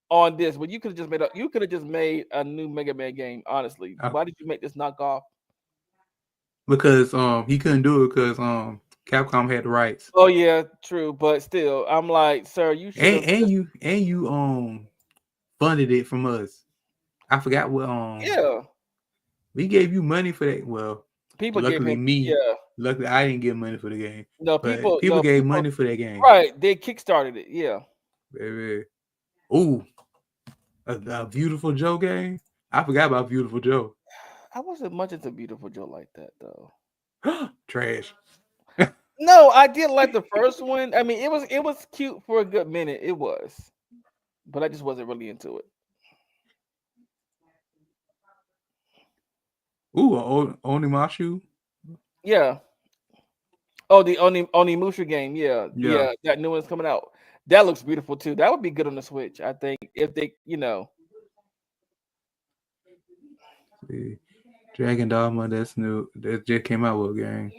on this, but you could have just made a new Mega Man game. Honestly, why did you make this knockoff? Because he couldn't do it because Capcom had the rights. Oh yeah, true, but still, I'm like, sir, you should have. And you funded it from us. I forgot what Yeah, we gave you money for that. Well, people gave luckily him. Yeah, luckily I didn't get money for the game. no But people, people no gave people. money for that game. Right, they kickstarted it. Yeah. Baby. Ooh, a Beautiful Joe game. I forgot about Beautiful Joe. I wasn't much into Beautiful Joe like that though. Trash. No, I did like the first one. I mean, it was cute for a good minute. It was, but I just wasn't really into it. Ooh, Onimashu. Yeah. Oh, the Onimusha game. Yeah, Yeah. that new one's coming out. That looks beautiful too. That would be good on the Switch. I think if they. See. Dragon Dogma, that's new. That just came out with a game.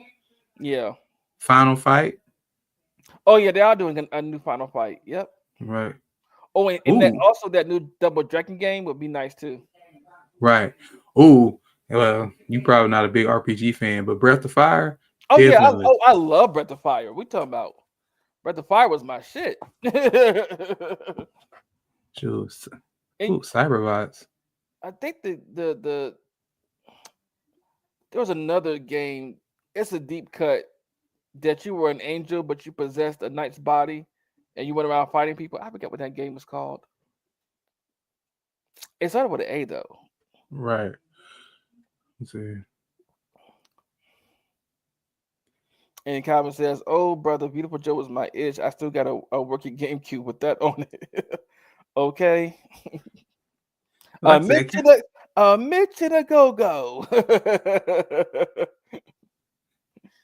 Yeah. Final Fight. Oh yeah, they are doing a new Final Fight. Yep. Right. Oh, and that also that new Double Dragon game would be nice too. Right. Ooh. Well, you probably not a big RPG fan, but Breath of Fire. Oh definitely. yeah, I love Breath of Fire. We talking about Breath of Fire was my shit. Ooh, Cyberbots. I think the there was another game. It's a deep cut that you were an angel, but you possessed a knight's body, and you went around fighting people. I forget what that game was called. It started with an A though. Right. Let's see. And Calvin says, "Oh, brother, Beautiful Joe was my itch. I still got a working GameCube with that on it." Okay. Mitch to the go.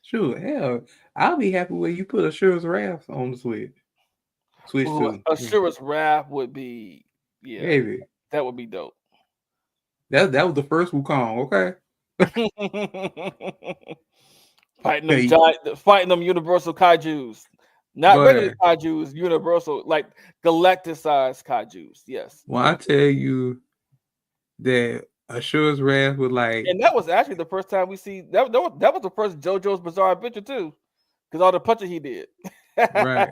Sure, hell, I'll be happy when you put a Asura's Wrath on the Switch. Switch Ooh, to Asura's Wrath would be, yeah, baby. that would be dope. That was the first Wukong, okay? Fighting them universal kaijus. Not regular kaijus, universal, like galactic-sized kaijus. Yes. Well, I tell you that Asura's Wrath was like, and that was actually the first time we see that. That was the first JoJo's Bizarre Adventure too, because all the punching he did. right.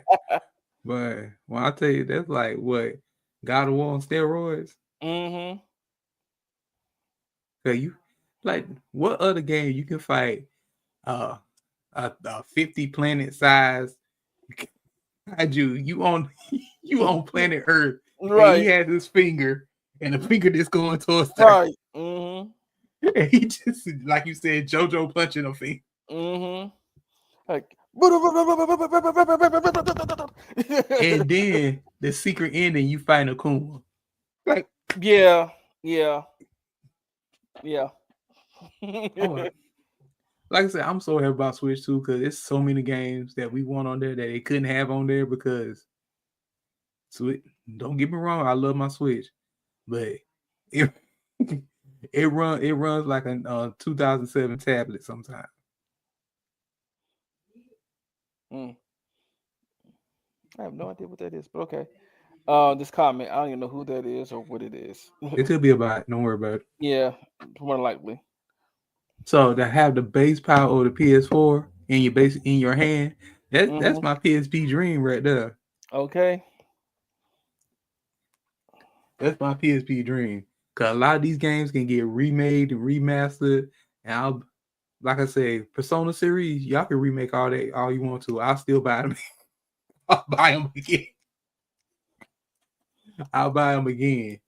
But when I tell you, that's like what God of War on steroids. Mm-hmm. So you like what other game you can fight a 50 planet size kaiju? You on planet Earth, right? And he had this finger and a finger that's going towards the right. Mm-hmm. And he just like you said, JoJo punching a finger. Mm-hmm. Like, and then the secret ending, you find Akuma. Like, yeah. oh, Like I said, I'm so happy about Switch 2 because it's so many games that we want on there that they couldn't have on there because Switch. Don't get me wrong, I love my Switch, but it it runs like a 2007 tablet sometimes. Mm. I have no idea what that is, but okay. This comment, I don't even know who that is or what it is. It could be about it. Don't worry about it. Yeah, more than likely. So to have the base power of the PS4 in your base in your hand, that's Hmm. my PSP dream right there. Okay. That's my PSP dream. Cause a lot of these games can get remade and remastered. And I'll like I said, Persona series, y'all can remake all that all you want to. I'll still buy them. I'll buy them again. I'll buy them again.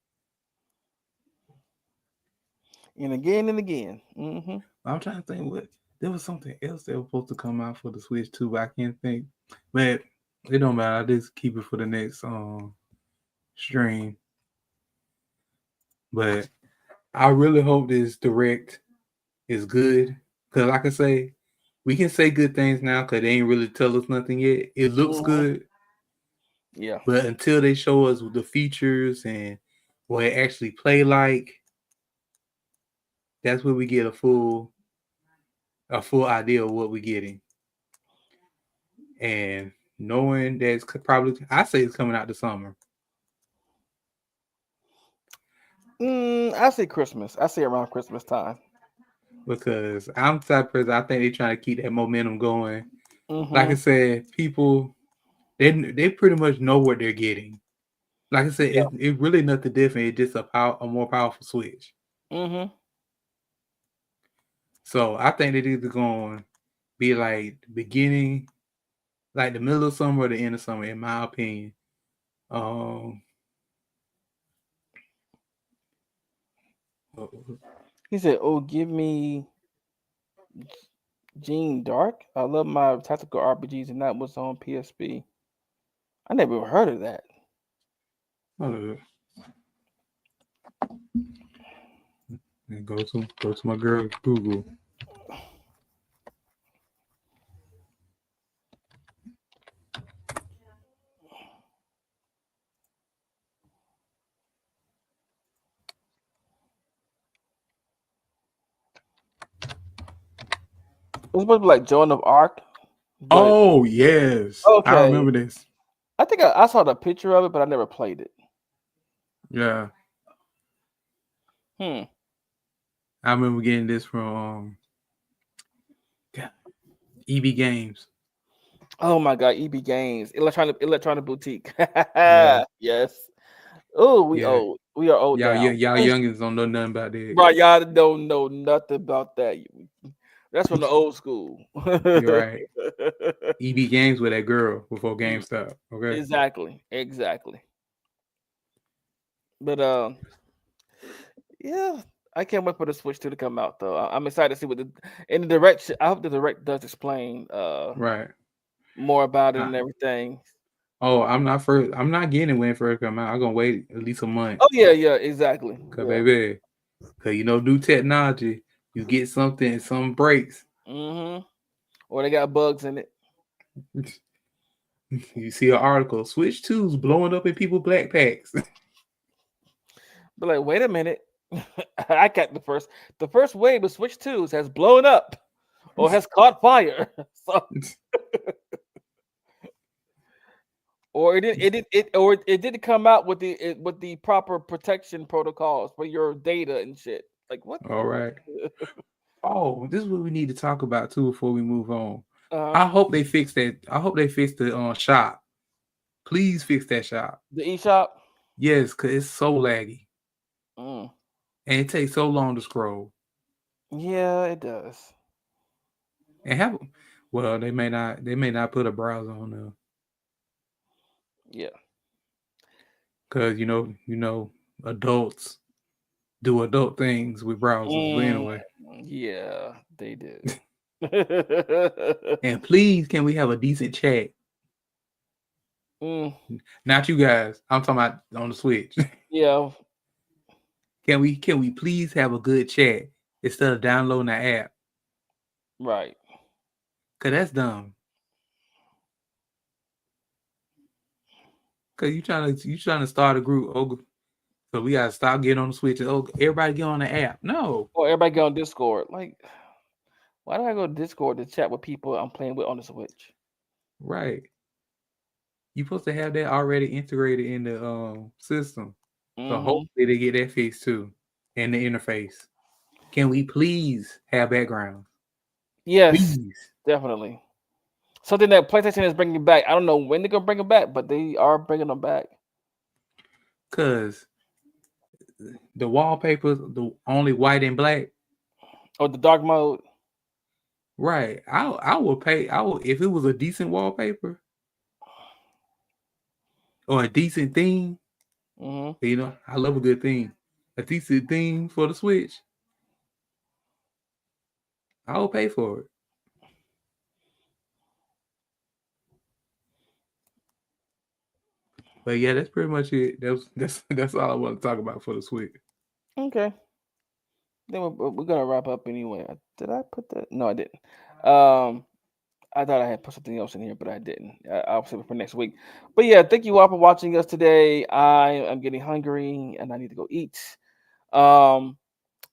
And again and again. Hmm. I'm trying to think what there was something else that was supposed to come out for the Switch too, but I can't think. But it don't matter. I just keep it for the next stream. But I really hope this direct is good. Cause like I say, we can say good things now because they ain't really tell us nothing yet. It looks Hmm. good, Yeah. but until they show us the features and what it actually play like, that's where we get a full idea of what we're getting. And knowing that it's probably, I say it's coming out this summer I say Christmas. I say around Christmas time. because I'm the type of person I think they're trying to keep that momentum going. Like I Hmm. said, people they pretty much know what they're getting. Like I said, Yeah. it really nothing different. It's just a more powerful Switch. Hmm. So I think it either going to be like the beginning, like the middle of summer or the end of summer, in my opinion. Um, He said, "Oh, give me Gene Dark. I love my tactical RPGs, and that was on PSP. I never heard of that." uh, and go to my girl Google. It's supposed to be like Joan of Arc, but Oh yes, I okay. remember this. I think I saw the picture of it, but I never played it. Yeah, Hmm. I remember getting this from EB Games. Oh my God, EB Games, Electronic Boutique. Yeah, Yes. Oh, we yeah, old. We are old now. y'all youngins don't know nothing about that. Right, y'all don't know nothing about that. That's from the old school. You're right. EB Games with that girl before GameStop. Okay. Exactly, exactly. But yeah, I can't wait for the Switch 2 to come out though. I'm excited to see what the in the direct. I hope the direct does explain Right. more about it Uh, and everything. oh, I'm not getting it when it first come out. I'm gonna wait at least a month. Oh yeah, yeah, exactly. Cause Yeah. baby, cause new technology, you get something and something breaks. Mm-hmm. Or they got bugs in it. You see an article, Switch 2's blowing up in people backpacks. But like, wait a minute. I got the first wave of Switch 2s has blown up or has caught fire. So or it didn't come out with the proper protection protocols for your data and shit. Like what? All right. Oh, this is what we need to talk about too before we move on. Uh I hope they fix that. I hope they fix the shop. Please fix that shop. the eShop. Yes, cause it's so laggy Mm. and it takes so long to scroll. Yeah, it does. And have well, they may not put a browser on there Yeah. because adults do adult things with browsers. But Mm, anyway, yeah, they did. and please, can we have a decent chat? Mm, Not you guys. I'm talking about on the Switch. yeah. Can we please have a good chat instead of downloading the app? Right. Cause that's dumb. Cause you trying to start a group. Oh, so we gotta stop getting on the Switch. Oh, everybody get on the app. No, Or everybody get on Discord. Like, why do I go to Discord to chat with people I'm playing with on the Switch? right. You supposed to have that already integrated in the system. So Hmm. hopefully they get that fixed too in the interface. Can we please have backgrounds? Yes, Please. definitely. Something that PlayStation is bringing back. I don't know when they're gonna bring them back, but they are bringing them back. Cause the wallpapers, the only white and black. Or the dark mode. Right. I will pay. I will if it was a decent wallpaper or a decent theme. Hmm. I love a good theme. A decent theme for the Switch. I will pay for it. But yeah, that's pretty much it. That's all I want to talk about for the Switch. Okay. Then we're gonna wrap up anyway. Did I put that? No, I didn't. Um, I thought I had put something else in here, but I didn't. I'll save it for next week. But yeah, thank you all for watching us today. I am getting hungry and I need to go eat. Um,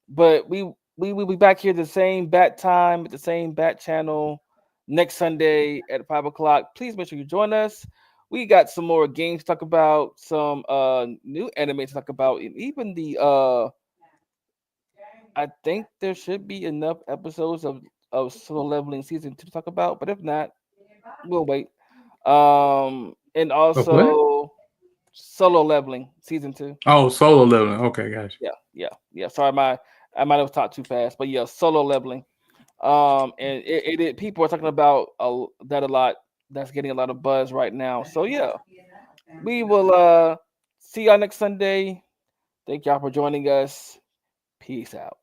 but we will be back here the same bat time at the same bat channel next Sunday at 5 o'clock. Please make sure you join us. We got some more games to talk about, some new anime to talk about, and even the I think there should be enough episodes of solo leveling season 2 to talk about, but if not, we'll wait. And Of what? also solo leveling season 2. Oh, solo leveling. Okay, gotcha. Yeah. Sorry, I might have talked too fast, but yeah, solo leveling. And people are talking about that a lot. That's getting a lot of buzz right now. So yeah, we will see y'all next Sunday. Thank y'all for joining us. Peace out.